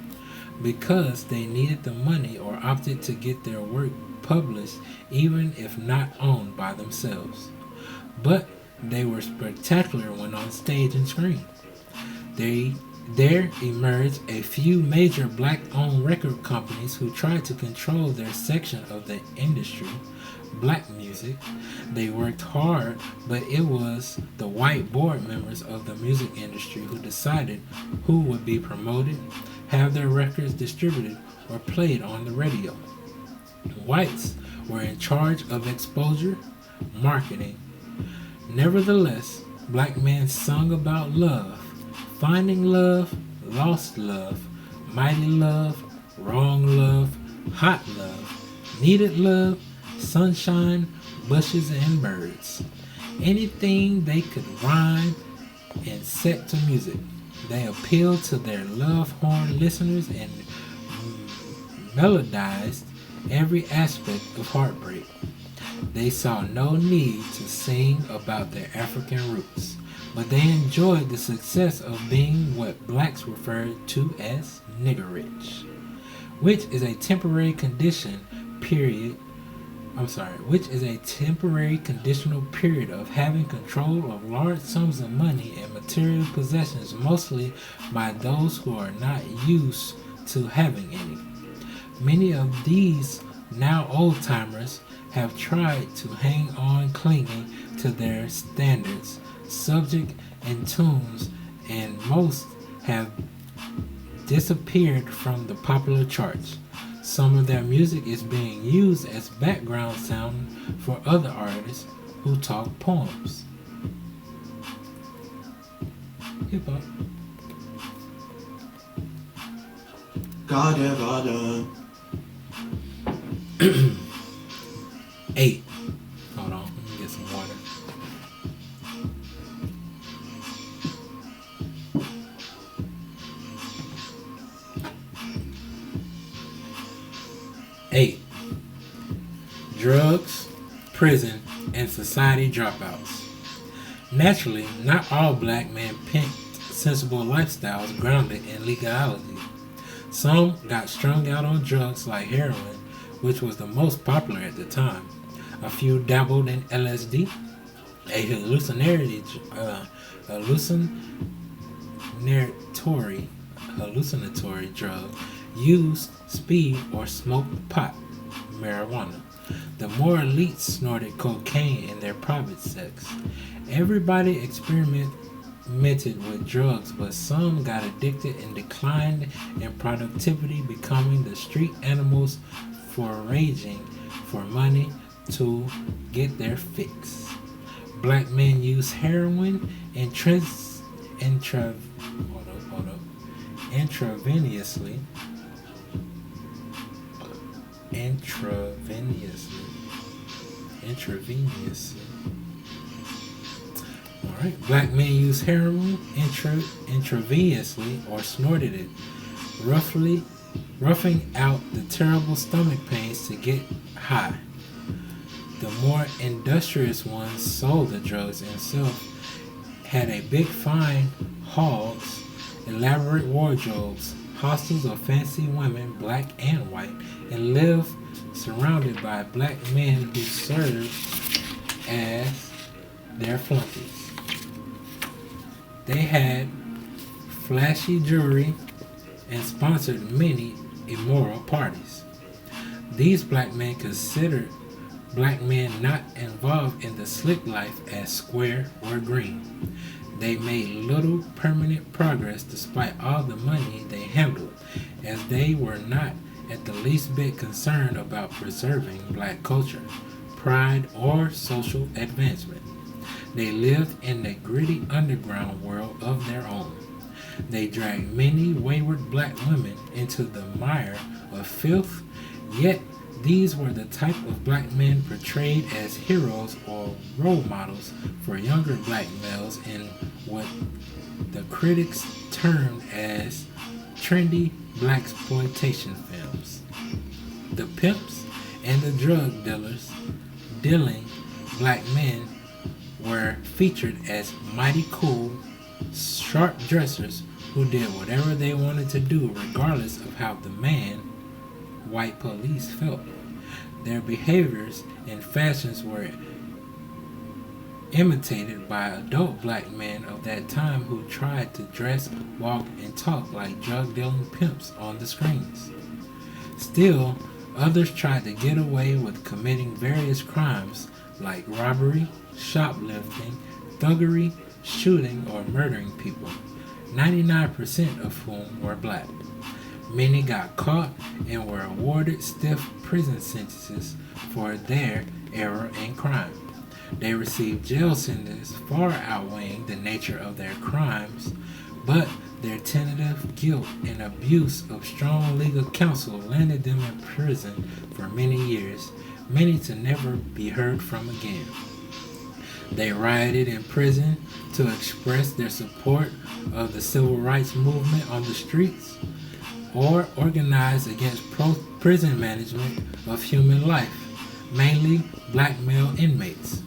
Because they needed the money or opted to get their work published even if not owned by themselves. But they were spectacular when on stage and screen. There emerged a few major black-owned record companies who tried to control their section of the industry, black music. They worked hard, but it was the white board members of the music industry who decided who would be promoted, have their records distributed, or played on the radio. Whites were in charge of exposure, marketing. Nevertheless, black men sung about love, finding love, lost love, mighty love, wrong love, hot love, needed love, sunshine, bushes, and birds. Anything they could rhyme and set to music. They appealed to their love horn listeners and melodized every aspect of heartbreak. They saw no need to sing about their African roots, but they enjoyed the success of being what blacks referred to as nigger rich, which is a temporary conditional period of having control of large sums of money and material possessions, mostly by those who are not used to having any. Many of these now old-timers have tried to hang on clinging to their standards, subject, and tunes, and most have disappeared from the popular charts. Some of their music is being used as background sound for other artists who talk poems. Hip hop. God. 8. Hold on, let me get some water. Eight. Drugs, prison, and society dropouts. Naturally, not all black men picked sensible lifestyles grounded in legality. Some got strung out on drugs like heroin, which was the most popular at the time. A few dabbled in LSD, a hallucinatory drug, used speed or smoked pot, marijuana. The more elites snorted cocaine in their private sex. Everybody experimented with drugs, but some got addicted and declined in productivity, becoming the street animals foraging for money to get their fix. Black men use heroin intravenously. Alright, black men use heroin intravenously or snorted it, roughing out the terrible stomach pains to get high. The more industrious ones sold the drugs themselves, had a big fine hogs, elaborate wardrobes, hostels of fancy women, black and white, and lived surrounded by black men who served as their flunkies. They had flashy jewelry and sponsored many immoral parties. These black men considered black men not involved in the slick life as square or green. They made little permanent progress despite all the money they handled, as they were not at the least bit concerned about preserving black culture, pride, or social advancement. They lived in a gritty underground world of their own. They dragged many wayward black women into the mire of filth, yet these were the type of black men portrayed as heroes or role models for younger black males in what the critics termed as trendy blaxploitation films. The pimps and the drug dealers dealing black men were featured as mighty cool, sharp dressers who did whatever they wanted to do regardless of how the man, white police, felt. Their behaviors and fashions were imitated by adult black men of that time who tried to dress, walk, and talk like drug-dealing pimps on the screens. Still, others tried to get away with committing various crimes like robbery, shoplifting, thuggery, shooting, or murdering people, 99% of whom were black. Many got caught and were awarded stiff prison sentences for their error and crime. They received jail sentences far outweighing the nature of their crimes, but their tentative guilt and abuse of strong legal counsel landed them in prison for many years, many to never be heard from again. They rioted in prison to express their support of the civil rights movement on the streets, or organized against prison management of human life, mainly black male inmates.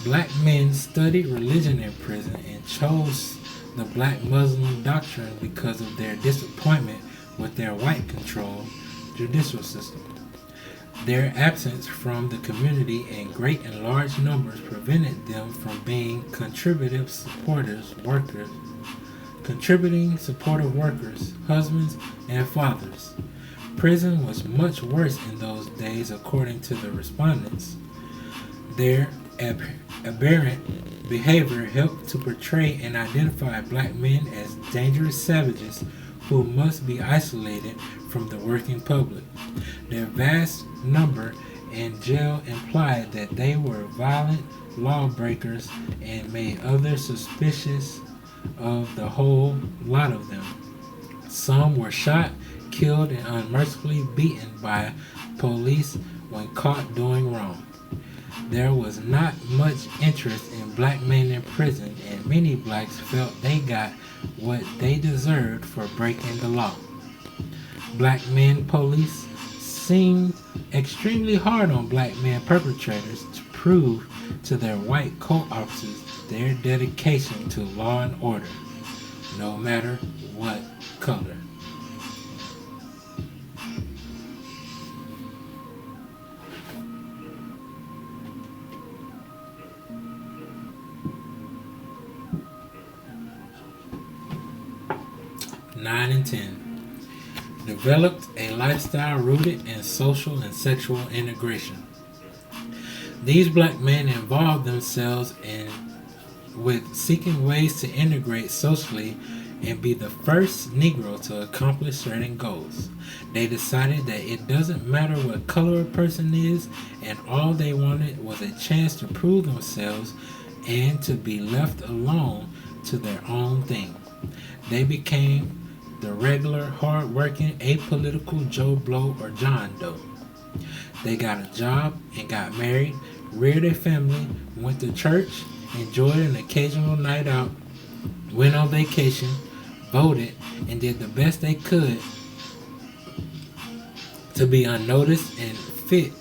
Black men studied religion in prison and chose the black Muslim doctrine because of their disappointment with their white-controlled judicial system. Their absence from the community in great and large numbers prevented them from being contributing supportive workers, husbands, and fathers. Prison was much worse in those days, according to the respondents. Their aberrant behavior helped to portray and identify black men as dangerous savages who must be isolated from the working public. Their vast number in jail implied that they were violent lawbreakers and made others suspicious of the whole lot of them. Some were shot, killed, and unmercifully beaten by police when caught doing wrong. There was not much interest in black men in prison, and many blacks felt they got what they deserved for breaking the law. Black men police seemed extremely hard on black men perpetrators to prove to their white co-officers their dedication to law and order, no matter what color. Nine and 10. Developed a lifestyle rooted in social and sexual integration. These black men involved themselves with seeking ways to integrate socially and be the first Negro to accomplish certain goals. They decided that it doesn't matter what color a person is, and all they wanted was a chance to prove themselves and to be left alone to their own thing. They became the regular, hard-working, apolitical Joe Blow or John Doe. They got a job and got married, reared a family, went to church, enjoyed an occasional night out, went on vacation, voted, and did the best they could to be unnoticed and fit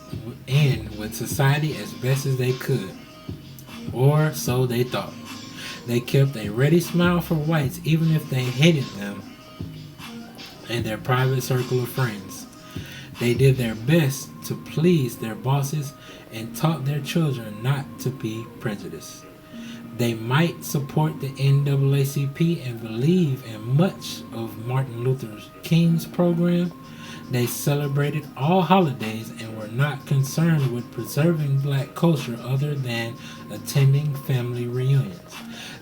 in with society as best as they could, or so they thought. They kept a ready smile for whites even if they hated them and their private circle of friends. They did their best to please their bosses and taught their children not to be prejudiced. They might support the NAACP and believe in much of Martin Luther King's program. They celebrated all holidays and were not concerned with preserving black culture other than attending family reunions.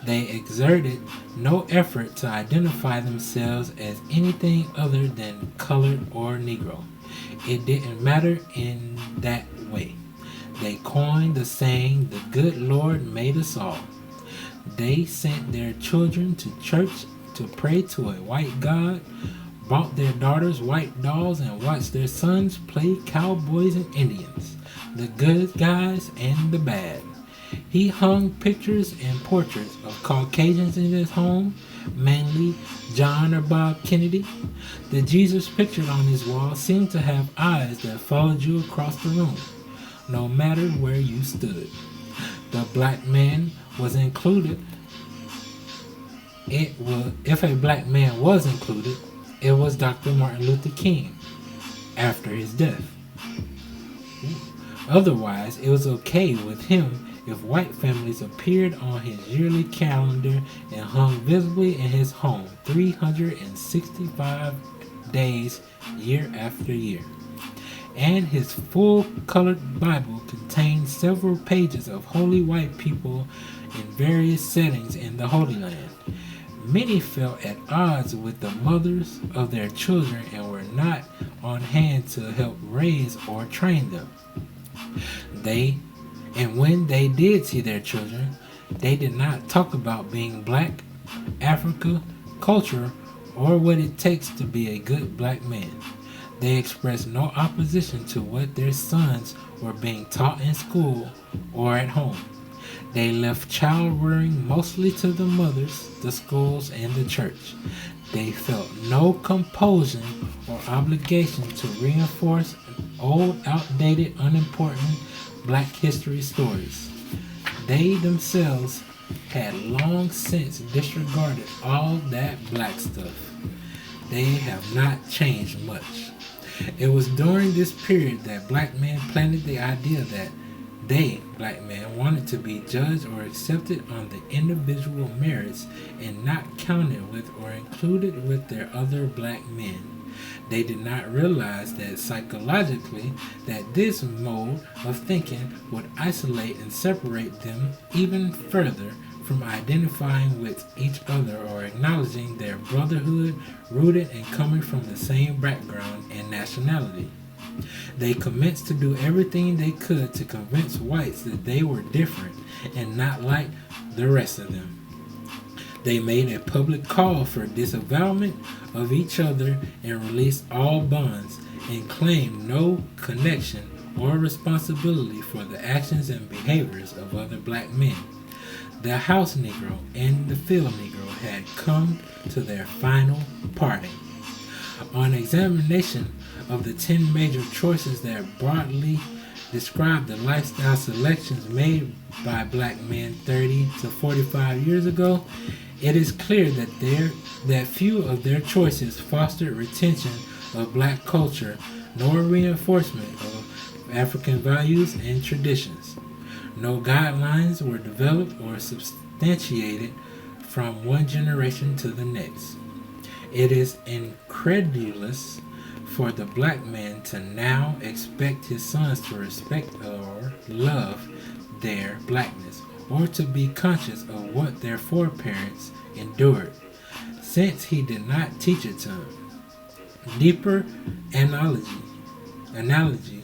They exerted no effort to identify themselves as anything other than colored or Negro. It didn't matter in that way. They coined the saying, "The good Lord made us all." They sent their children to church to pray to a white God, bought their daughters white dolls, and watched their sons play cowboys and Indians, the good guys and the bad. He hung pictures and portraits of Caucasians in his home, mainly John or Bob Kennedy. The Jesus pictured on his wall seemed to have eyes that followed you across the room, no matter where you stood. The black man was included. If a black man was included, it was Dr. Martin Luther King after his death. Otherwise, it was okay with him if white families appeared on his yearly calendar and hung visibly in his home 365 days year after year. And his full-colored Bible contained several pages of holy white people in various settings in the Holy Land. Many felt at odds with the mothers of their children and were not on hand to help raise or train them. When they did see their children, they did not talk about being black, Africa, culture, or what it takes to be a good black man. They expressed no opposition to what their sons were being taught in school or at home. They left child rearing mostly to the mothers, the schools, and the church. They felt no compulsion or obligation to reinforce old, outdated, unimportant black history stories. They themselves had long since disregarded all that black stuff. They have not changed much. It was during this period that black men planted the idea that they, black men, wanted to be judged or accepted on the individual merits and not counted with or included with their other black men. They did not realize that psychologically that this mode of thinking would isolate and separate them even further from identifying with each other or acknowledging their brotherhood rooted and coming from the same background and nationality. They commenced to do everything they could to convince whites that they were different and not like the rest of them. They made a public call for disavowalment of each other and released all bonds and claimed no connection or responsibility for the actions and behaviors of other black men. The house Negro and the field Negro had come to their final parting. On examination of the 10 major choices that broadly describe the lifestyle selections made by black men 30 to 45 years ago, it is clear that few of their choices fostered retention of black culture nor reinforcement of African values and traditions. No guidelines were developed or substantiated from one generation to the next. It is incredulous for the black man to now expect his sons to respect or love their blackness, or to be conscious of what their foreparents endured, since he did not teach it to them. Deeper analogy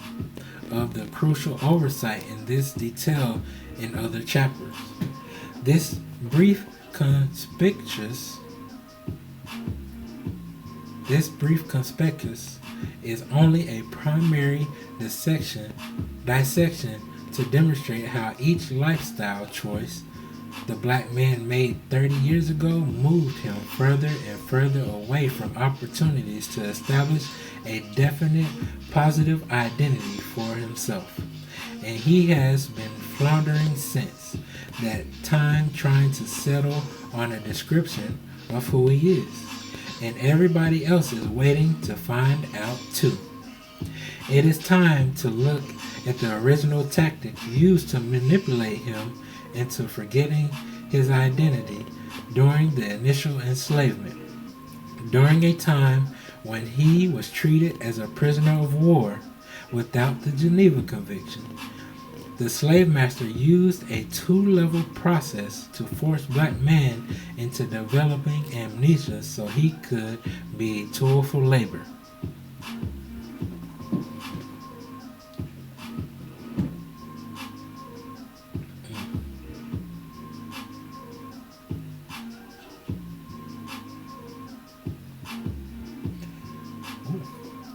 of the crucial oversight in this detail in other chapters. This brief conspicuous is only a primary dissection to demonstrate how each lifestyle choice the black man made 30 years ago moved him further and further away from opportunities to establish a definite positive identity for himself. And he has been floundering since that time trying to settle on a description of who he is. And everybody else is waiting to find out too. It is time to look at the original tactic used to manipulate him into forgetting his identity during the initial enslavement. During a time when he was treated as a prisoner of war without the Geneva Convention, the slave master used a two-level process to force black men into developing amnesia so he could be a tool for labor.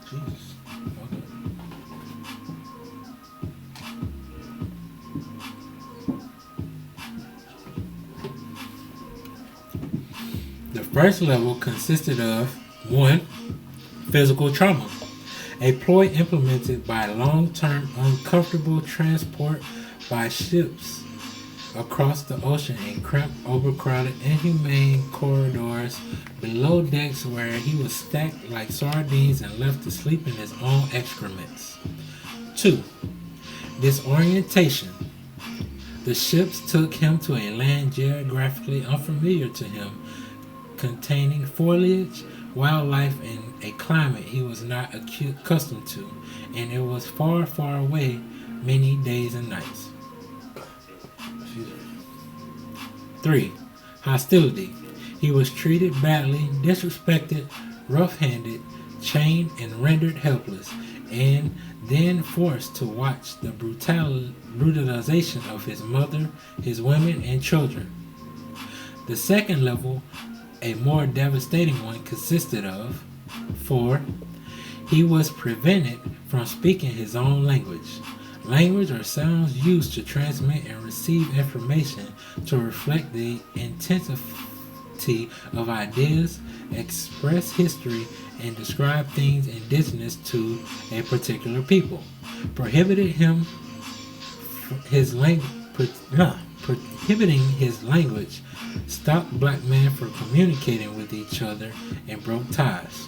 Jesus. Okay. The first level consisted of 1. Physical trauma, a ploy implemented by long-term uncomfortable transport by ships across the ocean in cramped, overcrowded, inhumane corridors below decks where he was stacked like sardines and left to sleep in his own excrements. 2. Disorientation. The ships took him to a land geographically unfamiliar to him, containing foliage, wildlife, and a climate he was not accustomed to, and it was far, far away many days and nights. 3. Hostility. He was treated badly, disrespected, rough-handed, chained, and rendered helpless, and then forced to watch the brutalization of his mother, his women, and children. The second level, a more devastating one, consisted of 4. He was prevented from speaking his own language. Language are sounds used to transmit and receive information to reflect the intensity of ideas, express history, and describe things indigenous to a particular people. Prohibiting his language stopped black men from communicating with each other and broke ties.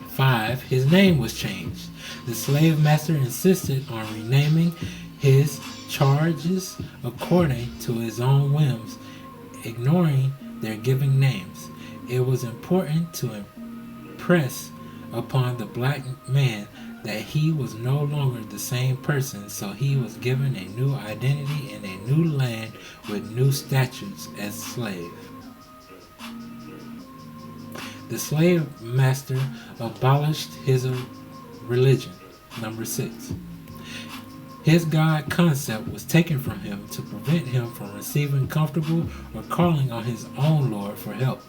5. His name was changed. The slave master insisted on renaming his charges according to his own whims, ignoring their given names. It was important to impress upon the black man that he was no longer the same person, so he was given a new identity in a new land with new statutes as slave. The slave master abolished his religion. Number 6. His God concept was taken from him to prevent him from receiving comfortable or calling on his own Lord for help.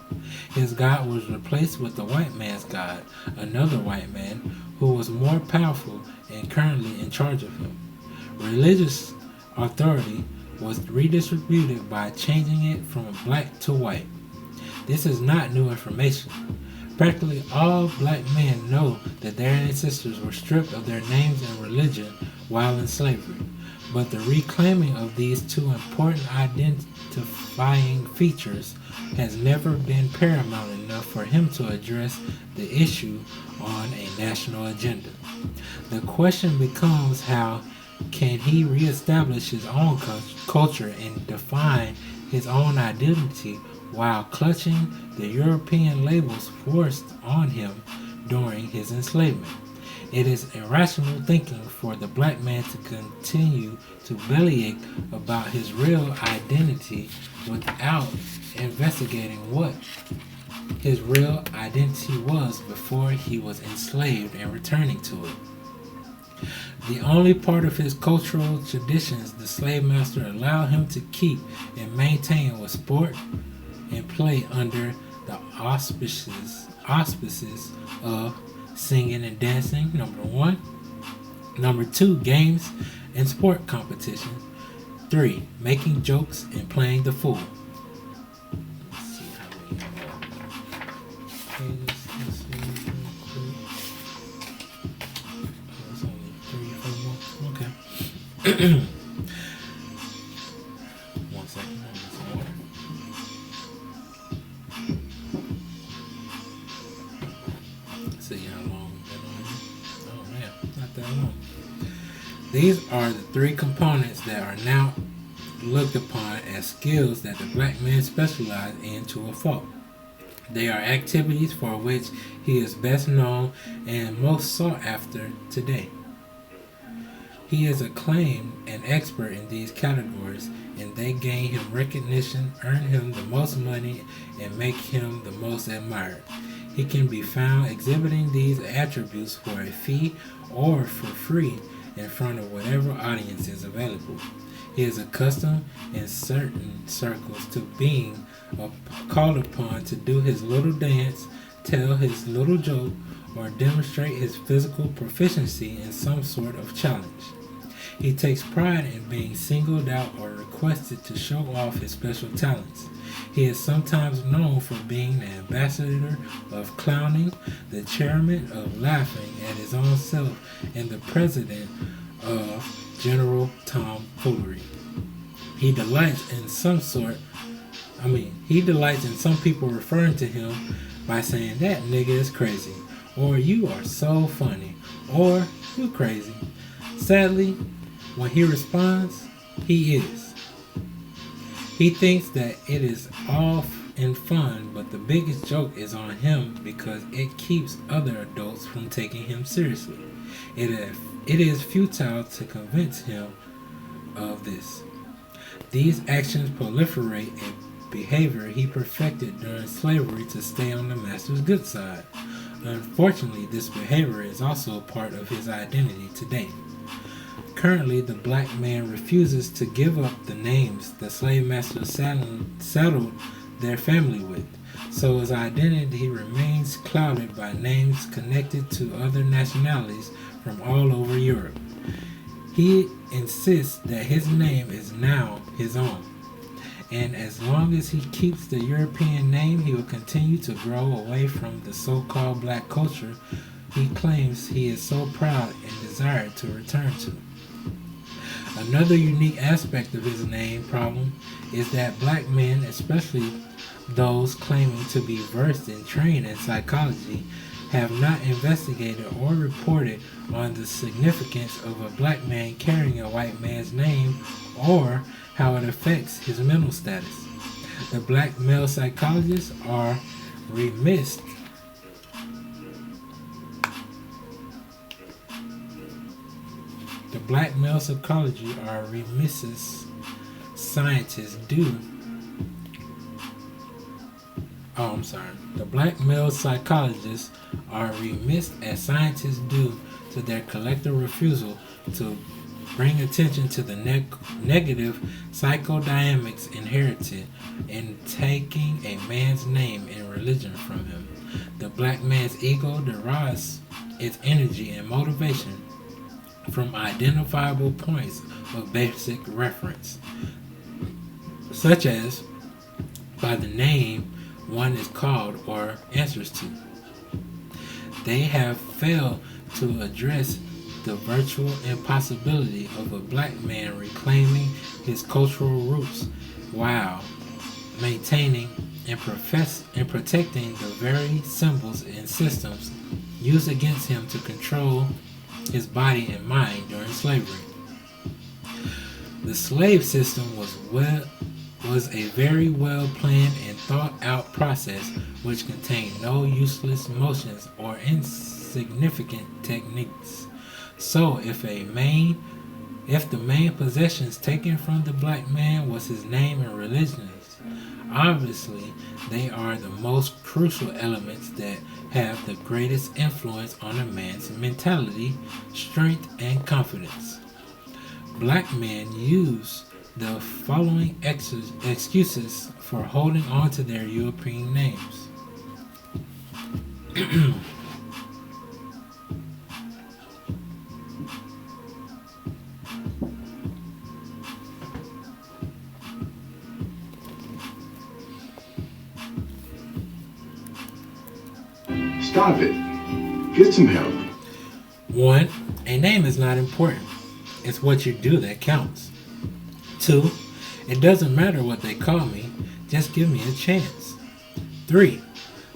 His God was replaced with the white man's God, another white man who was more powerful and currently in charge of him. Religious authority was redistributed by changing it from black to white. This is not new information. Practically all black men know that their ancestors were stripped of their names and religion while in slavery, but the reclaiming of these two important identifying features has never been paramount enough for him to address the issue on a national agenda. The question becomes, how can he reestablish his own culture and define his own identity while clutching the European labels forced on him during his enslavement? It is irrational thinking for the black man to continue to bellyache about his real identity without investigating what his real identity was before he was enslaved and returning to it. The only part of his cultural traditions the slave master allowed him to keep and maintain was sport and play under the auspices of singing and dancing, number 1. Number 2, games and sport competition. 3. Making jokes and playing the fool. Let's see how many pages. Let's see real quick. There's only 3 or 4 more. Okay. One second. I need some water. Let's see how long we've been on here. Oh man, not that long. These are the 3 components that are now looked upon as skills that the black man specializes in to a fault. They are activities for which he is best known and most sought after today. He is acclaimed and expert in these categories, and they gain him recognition, earn him the most money, and make him the most admired. He can be found exhibiting these attributes for a fee or for free in front of whatever audience is available. He is accustomed in certain circles to being called upon to do his little dance, tell his little joke, or demonstrate his physical proficiency in some sort of challenge. He takes pride in being singled out or requested to show off his special talents. He is sometimes known for being the ambassador of clowning, the chairman of laughing at his own self, and the president of general tomfoolery. He delights in some people referring to him by saying, "That nigga is crazy," or "You are so funny," or "You crazy." Sadly, when he responds, he is. He thinks that it is all in fun, but the biggest joke is on him because it keeps other adults from taking him seriously. It is futile to convince him of this. These actions proliferate a behavior he perfected during slavery to stay on the master's good side. Unfortunately, this behavior is also part of his identity today. Currently, the black man refuses to give up the names the slave masters saddled their family with, so his identity remains clouded by names connected to other nationalities from all over Europe. He insists that his name is now his own, and as long as he keeps the European name, he will continue to grow away from the so-called black culture he claims he is so proud and desired to return to. Another unique aspect of his name problem is that black men, especially those claiming to be versed and trained in psychology, have not investigated or reported on the significance of a black man carrying a white man's name or how it affects his mental status. The black male psychologists are remiss scientists do. The black male psychologists are remiss as scientists do to their collective refusal to bring attention to the negative psychodynamics inherited in taking a man's name and religion from him. The black man's ego derives its energy and motivation from identifiable points of basic reference, such as by the name one is called or answers to. They have failed to address the virtual impossibility of a black man reclaiming his cultural roots while maintaining and protecting the very symbols and systems used against him to control his body and mind during slavery. The slave system was a very well planned and thought out process which contained no useless motions or insignificant techniques. So if the main possessions taken from the black man was his name and religion, obviously they are the most crucial elements that have the greatest influence on a man's mentality, strength, and confidence. Black men use the following excuses for holding on to their European names. Stop it. Get some help. 1. A name is not important. It's what you do that counts. 2. It doesn't matter what they call me. Just give me a chance. 3.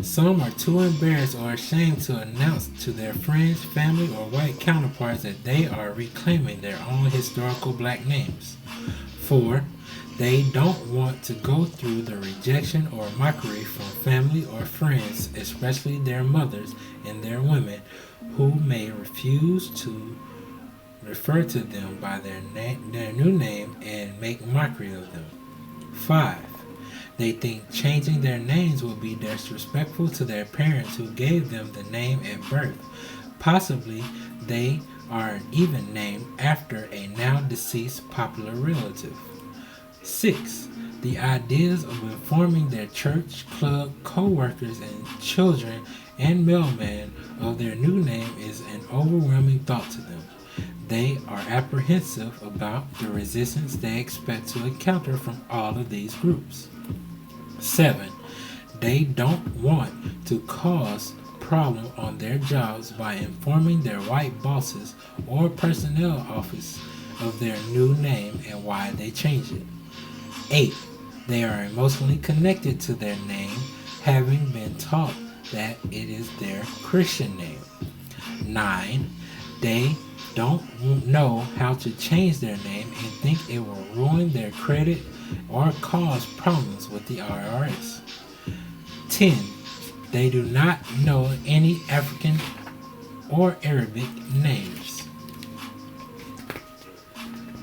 Some are too embarrassed or ashamed to announce to their friends, family, or white counterparts that they are reclaiming their own historical black names. 4. They don't want to go through the rejection or mockery from family or friends, especially their mothers and their women, who may refuse to refer to them by their new name and make mockery of them. 5. They think changing their names will be disrespectful to their parents who gave them the name at birth. Possibly they are even named after a now deceased popular relative. 6. The ideas of informing their church, club, co-workers, and children and mailman of their new name is an overwhelming thought to them. They are apprehensive about the resistance they expect to encounter from all of these groups. 7. They don't want to cause problem on their jobs by informing their white bosses or personnel office of their new name and why they changed it. 8. They are emotionally connected to their name, having been taught that it is their Christian name. 9. They don't know how to change their name and think it will ruin their credit or cause problems with the IRS. 10. They do not know any African or Arabic names.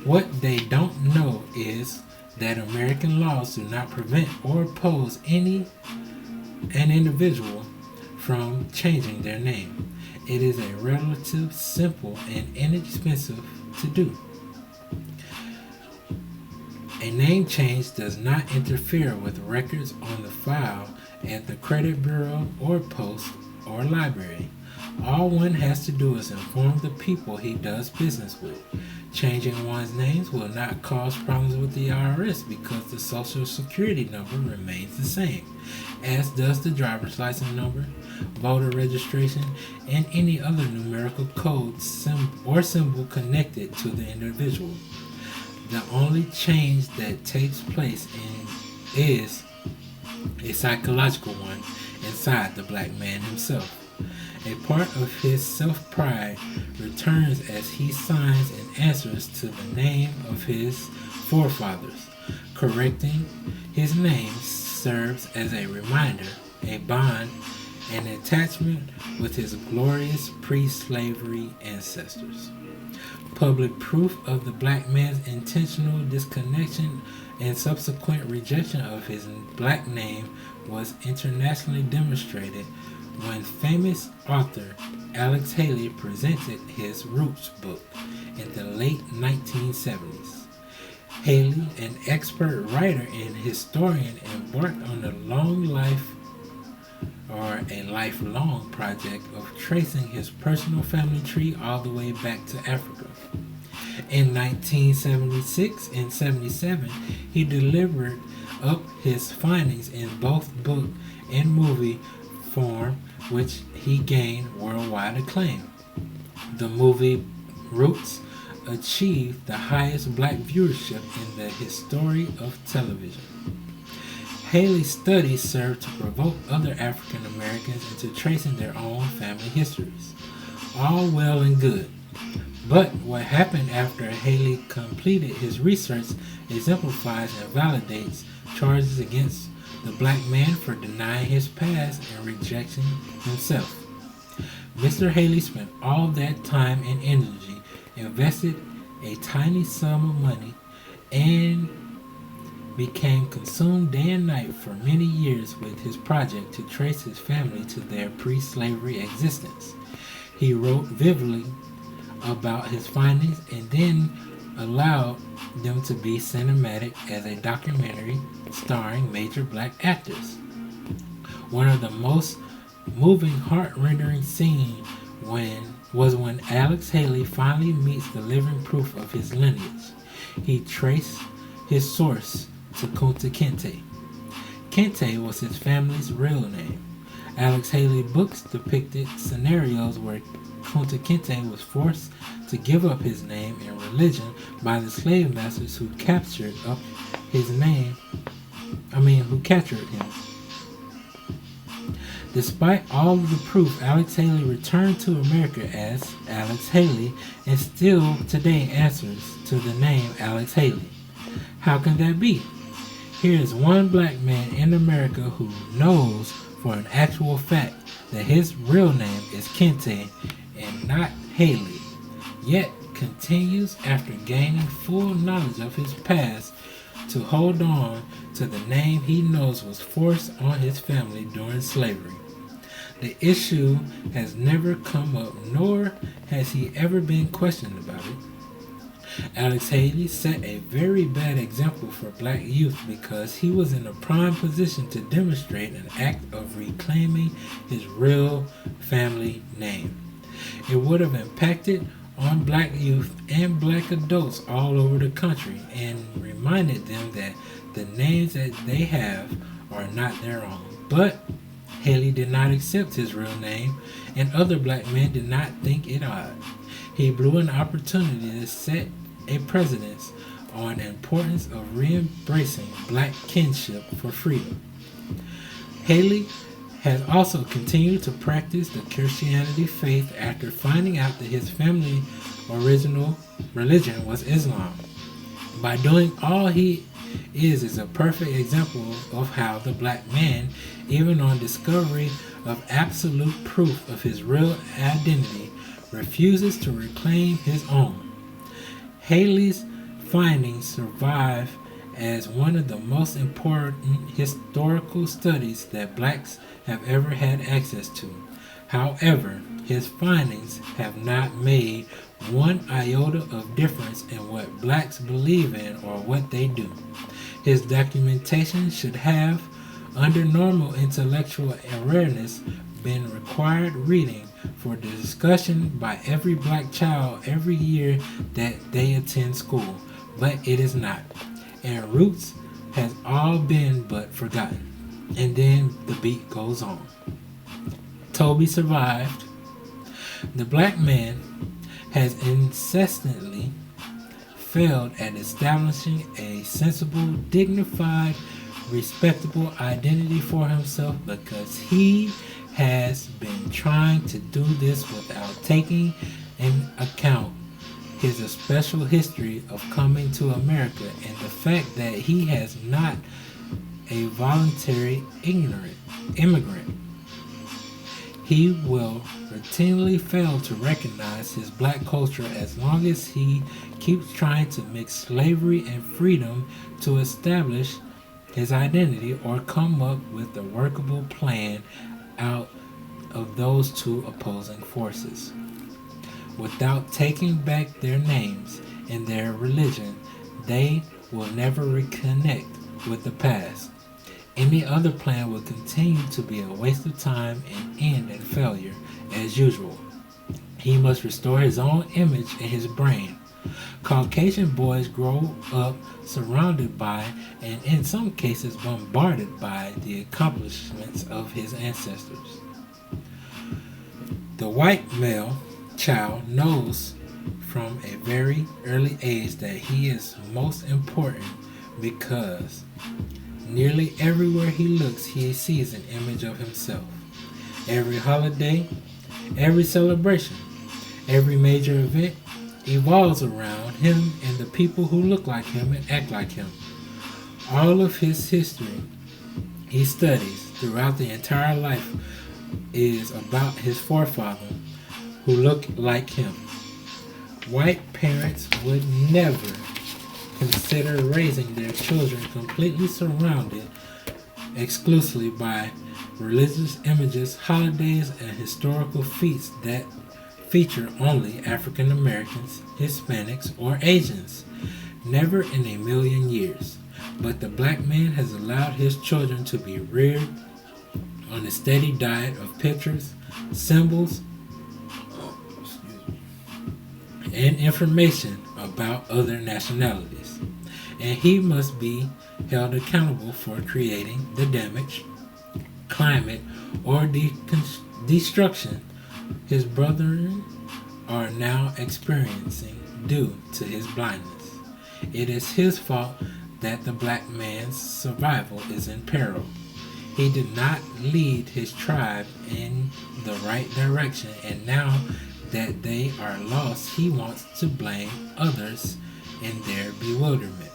What they don't know is that American laws do not prevent or oppose an individual from changing their name. It is a relatively simple and inexpensive to do. A name change does not interfere with records on the file at the credit bureau or post or library. All one has to do is inform the people he does business with. Changing one's names will not cause problems with the IRS because the Social Security number remains the same, as does the driver's license number, voter registration, and any other numerical code or symbol connected to the individual. The only change that takes place is a psychological one inside the black man himself. A part of his self-pride returns as he signs and answers to the name of his forefathers. Correcting his name serves as a reminder, a bond, an attachment with his glorious pre-slavery ancestors. Public proof of the black man's intentional disconnection and subsequent rejection of his black name was internationally demonstrated when famous author Alex Haley presented his Roots book in the late 1970s. Haley, an expert writer and historian, embarked on a lifelong project of tracing his personal family tree all the way back to Africa. In 1976 and 77, he delivered up his findings in both book and movie form, which he gained worldwide acclaim. The movie Roots achieved the highest black viewership in the history of television. Haley's studies served to provoke other African Americans into tracing their own family histories. All well and good. But what happened after Haley completed his research exemplifies and validates charges against the black man for denying his past and rejecting himself. Mr. Haley spent all that time and energy, invested a tiny sum of money, and became consumed day and night for many years with his project to trace his family to their pre-slavery existence. He wrote vividly about his findings and then allowed them to be cinematic as a documentary starring major black actors. One of the most moving, heart-rendering scenes was when Alex Haley finally meets the living proof of his lineage. He traced his source to Kunta Kinte. Kinte was his family's real name. Alex Haley books depicted scenarios where Kunta Kinte was forced to give up his name and religion by the slave masters who captured him. Despite all of the proof, Alex Haley returned to America as Alex Haley and still today answers to the name Alex Haley. How can that be? Here is one black man in America who knows for an actual fact that his real name is Kinte and not Haley, yet continues after gaining full knowledge of his past to hold on to the name he knows was forced on his family during slavery. The issue has never come up, nor has he ever been questioned about it. Alex Haley set a very bad example for black youth because he was in a prime position to demonstrate an act of reclaiming his real family name. It would have impacted on black youth and black adults all over the country and reminded them that the names that they have are not their own. But Haley did not accept his real name, and other black men did not think it odd. He blew an opportunity to set a precedent on the importance of re-embracing black kinship for freedom. Haley has also continued to practice the Christianity faith after finding out that his family's original religion was Islam. By doing all he is a perfect example of how the black man, even on discovery of absolute proof of his real identity, refuses to reclaim his own. Haley's findings survive as one of the most important historical studies that blacks have ever had access to. However, his findings have not made one iota of difference in what blacks believe in or what they do. His documentation should have, under normal intellectual awareness, been required reading for the discussion by every black child every year that they attend school, but it is not. And Roots has all been but forgotten. And then the beat goes on. Toby survived. The black man has incessantly failed at establishing a sensible, dignified, respectable identity for himself because he has been trying to do this without taking into account his special history of coming to America and the fact that he has not a voluntary immigrant. He will routinely fail to recognize his black culture as long as he keeps trying to mix slavery and freedom to establish his identity or come up with a workable plan out of those two opposing forces. Without taking back their names and their religion, they will never reconnect with the past. Any other plan will continue to be a waste of time and end in failure, as usual. He must restore his own image in his brain. Caucasian boys grow up surrounded by, and in some cases bombarded by, the accomplishments of his ancestors. The white male child knows from a very early age that he is most important because nearly everywhere he looks he sees an image of himself. Every holiday, every celebration, every major event evolves around him and the people who look like him and act like him. All of his history he studies throughout the entire life is about his forefather who looked like him. White parents would never consider raising their children completely surrounded exclusively by religious images, holidays, and historical feats that feature only African Americans, Hispanics, or Asians. Never in a million years. But the black man has allowed his children to be reared on a steady diet of pictures, symbols, and information about other nationalities. And he must be held accountable for creating the damage climate, or destruction his brethren are now experiencing due to his blindness. It is his fault that the black man's survival is in peril. He did not lead his tribe in the right direction, and now that they are lost, he wants to blame others in their bewilderment.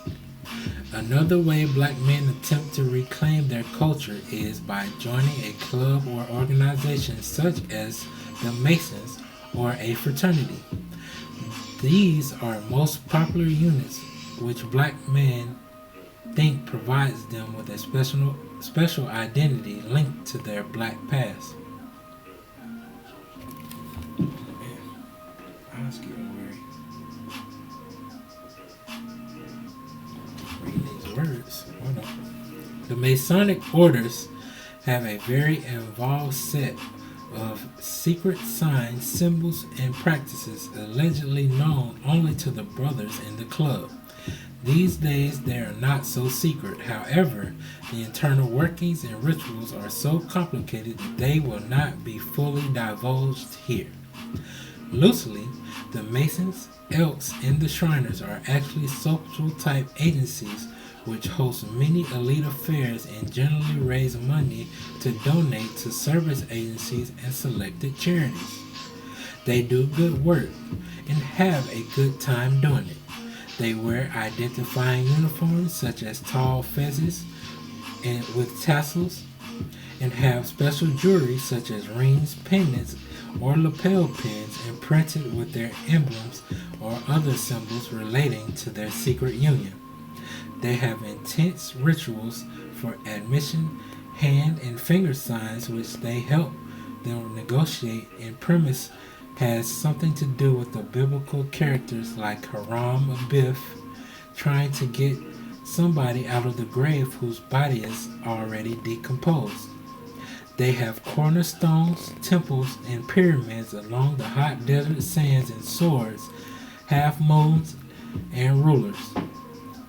Another way black men attempt to reclaim their culture is by joining a club or organization such as the Masons or a fraternity. These are most popular units which black men think provides them with a special identity linked to their black past. I was getting weary. Reading these words. Hold on. The Masonic orders have a very involved set of secret signs, symbols, and practices allegedly known only to the brothers in the club. These days they are not so secret. However, the internal workings and rituals are so complicated that they will not be fully divulged here. Loosely, the Masons, Elks, and the Shriners are actually social type agencies which host many elite affairs and generally raise money to donate to service agencies and selected charities. They do good work and have a good time doing it. They wear identifying uniforms such as tall fezzes and with tassels, and have special jewelry such as rings, pendants, or lapel pins imprinted with their emblems or other symbols relating to their secret union. They have intense rituals for admission, hand and finger signs which they help them negotiate, and premise has something to do with the biblical characters like Haram Abif trying to get somebody out of the grave whose body is already decomposed. They have cornerstones, temples, and pyramids along the hot desert sands, and swords, half moons, and rulers.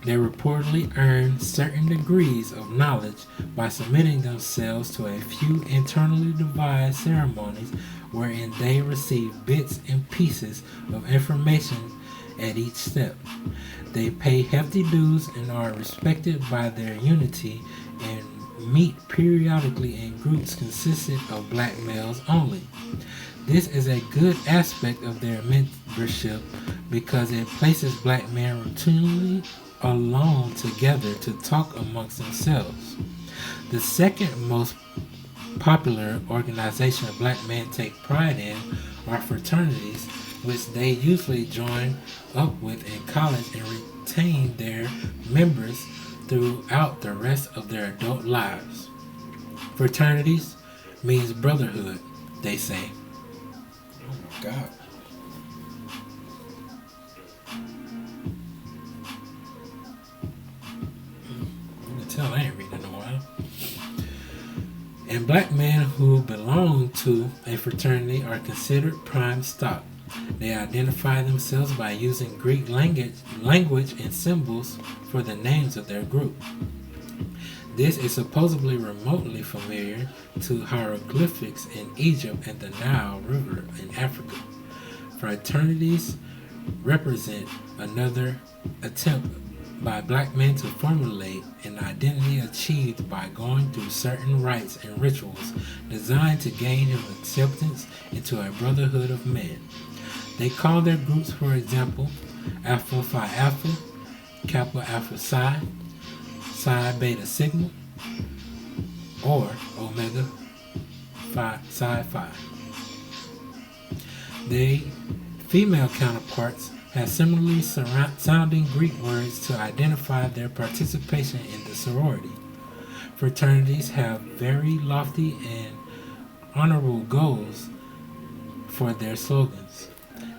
They reportedly earn certain degrees of knowledge by submitting themselves to a few internally devised ceremonies wherein they receive bits and pieces of information at each step. They pay hefty dues and are respected by their unity and meet periodically in groups consisting of black males only. This is a good aspect of their membership because it places black men routinely alone together to talk amongst themselves. The second most popular organization black men take pride in are fraternities, which they usually join up with in college and retain their members throughout the rest of their adult lives. Fraternities means brotherhood, they say. Oh my God. You can tell I ain't reading in a while. And black men who belong to a fraternity are considered prime stock. They identify themselves by using Greek language and symbols for the names of their group. This is supposedly remotely familiar to hieroglyphics in Egypt and the Nile River in Africa. Fraternities represent another attempt by black men to formulate an identity achieved by going through certain rites and rituals designed to gain him acceptance into a brotherhood of men. They call their groups, for example, Alpha Phi Alpha, Kappa Alpha Psi, Psi Beta Sigma, or Omega Phi Psi Phi. Their female counterparts have similarly sounding Greek words to identify their participation in the sorority. Fraternities have very lofty and honorable goals for their slogans.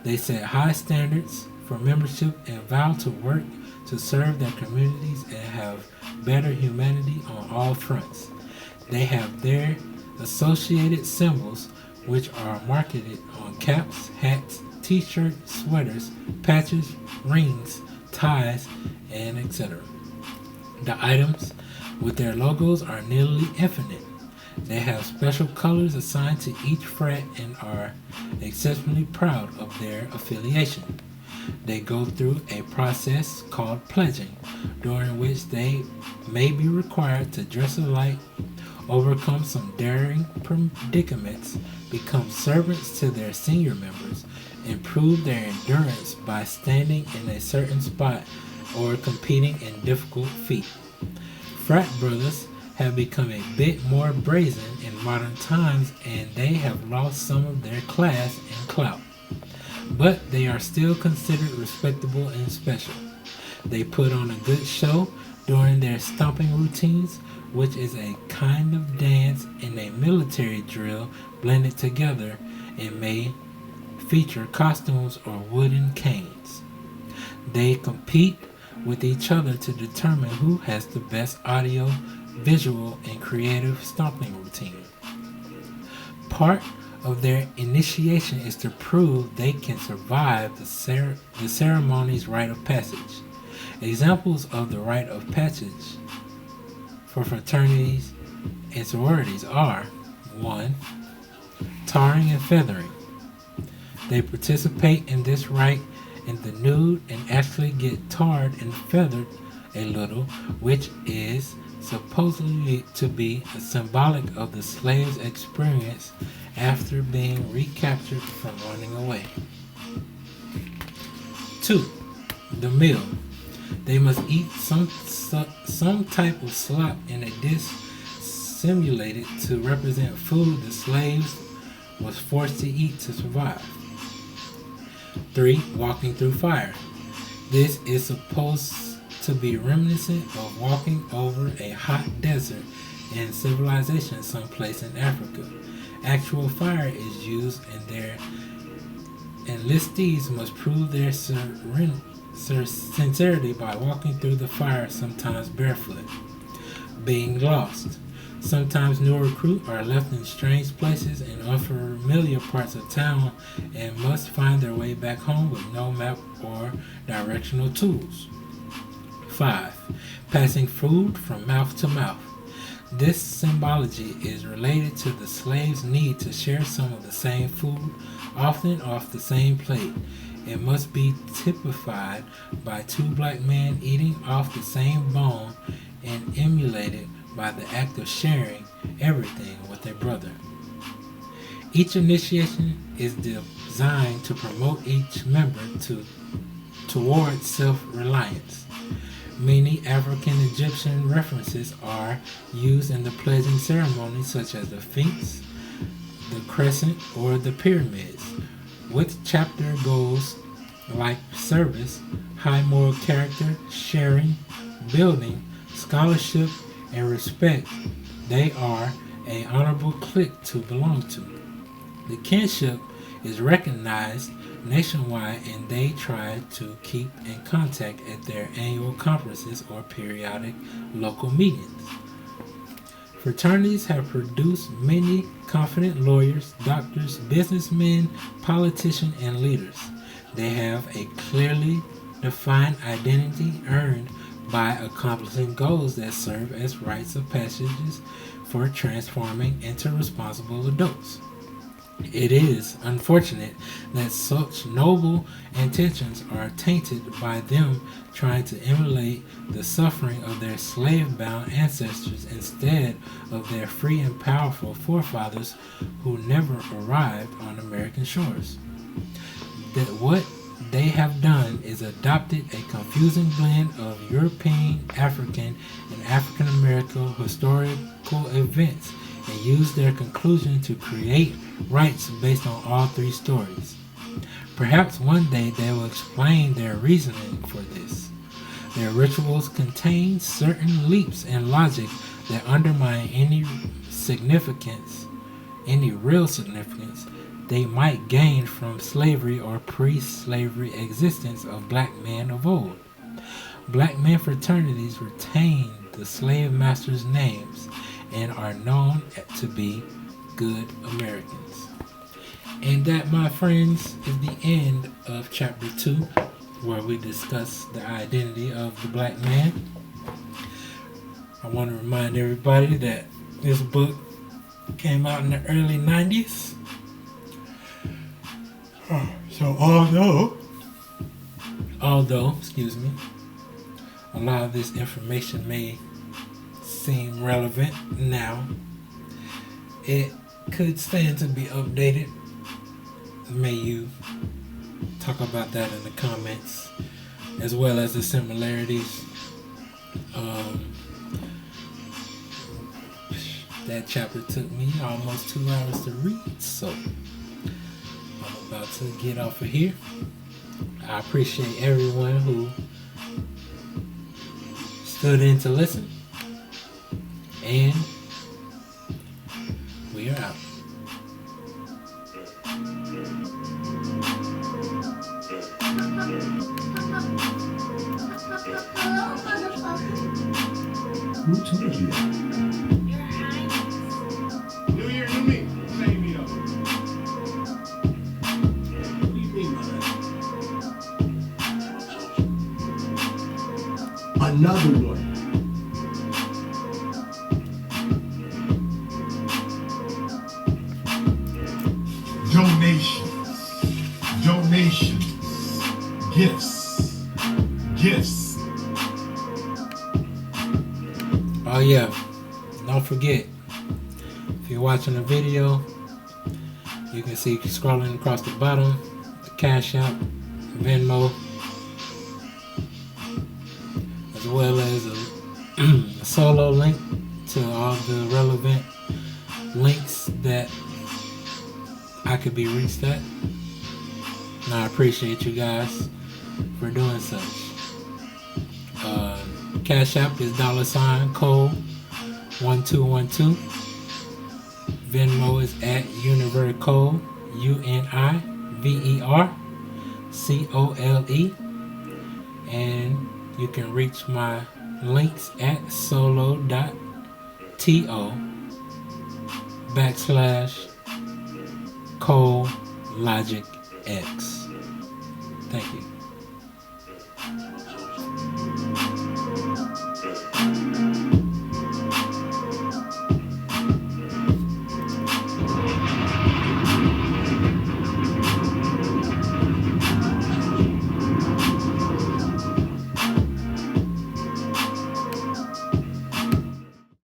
They set high standards for membership and vow to work to serve their communities and have better humanity on all fronts. They have their associated symbols, which are marketed on caps, hats, t-shirts, sweaters, patches, rings, ties, and etc. The items with their logos are nearly infinite. They have special colors assigned to each frat and are exceptionally proud of their affiliation. They go through a process called pledging, during which they may be required to dress alike, overcome some daring predicaments, become servants to their senior members, and prove their endurance by standing in a certain spot or competing in difficult feats. Frat brothers have become a bit more brazen in modern times, and they have lost some of their class and clout. But they are still considered respectable and special. They put on a good show during their stomping routines, which is a kind of dance and a military drill blended together, and may feature costumes or wooden canes. They compete with each other to determine who has the best audio, visual, and creative stomping routine. Part of their initiation is to prove they can survive the ceremony's rite of passage. Examples of the rite of passage for fraternities and sororities are 1. Tarring and feathering. They participate in this rite in the nude and actually get tarred and feathered a little, which is supposedly to be symbolic of the slave's experience after being recaptured from running away. 2. The meal. They must eat some type of slop in a dish simulated to represent food the slaves was forced to eat to survive. 3. Walking through fire. This is supposed to be reminiscent of walking over a hot desert in civilization someplace in Africa. Actual fire is used, and their enlistees must prove their sincerity by walking through the fire, sometimes barefoot. Being lost. Sometimes new recruits are left in strange places in unfamiliar parts of town and must find their way back home with no map or directional tools. 5. Passing food from mouth to mouth. This symbology is related to the slave's need to share some of the same food, often off the same plate. It must be typified by two black men eating off the same bone and emulated by the act of sharing everything with a brother. Each initiation is designed to promote each member towards self-reliance. Many African Egyptian references are used in the pledging ceremony, such as the Sphinx, the crescent, or the pyramids. With chapter goals like service, high moral character, sharing, building, scholarship, and respect, they are an honorable clique to belong to. The kinship is recognized nationwide, and they try to keep in contact at their annual conferences or periodic local meetings. Fraternities have produced many confident lawyers, doctors, businessmen, politicians, and leaders. They have a clearly defined identity earned by accomplishing goals that serve as rites of passages for transforming into responsible adults. It is unfortunate that such noble intentions are tainted by them trying to emulate the suffering of their slave-bound ancestors instead of their free and powerful forefathers who never arrived on American shores. That what they have done is adopted a confusing blend of European, African, and African American historical events and used their conclusion to create rites based on all three stories. Perhaps one day they will explain their reasoning for this. Their rituals contain certain leaps in logic that undermine any real significance they might gain from slavery or pre-slavery existence of black men of old. Black men fraternities retain the slave masters' names and are known to be good Americans. And that, my friends, is the end of chapter 2, where we discuss the identity of the black man. I want to remind everybody that this book Came out in the early 90s. So although, excuse me, a lot of this information may seem relevant now, it could stand to be updated. May you talk about that in the comments, as well as the similarities. That chapter took me almost 2 hours to read, so I'm about to get off of here. I appreciate everyone who stood in to listen, and we are out. Who told you that? Your Highness. New Year, new me. Same me up. What do you mean by that? Another one. Donations. Gifts. Oh yeah, don't forget, if you're watching the video, you can see scrolling across the bottom, the Cash App, Venmo, as well as a solo link to all the relevant links that I could be reached at. And I appreciate you guys for doing such. Cash App is $Cole1212. Venmo is at UniverCole, UNIVERCOLE. And you can reach my links at solo.to/ColeLogic X. Thank you.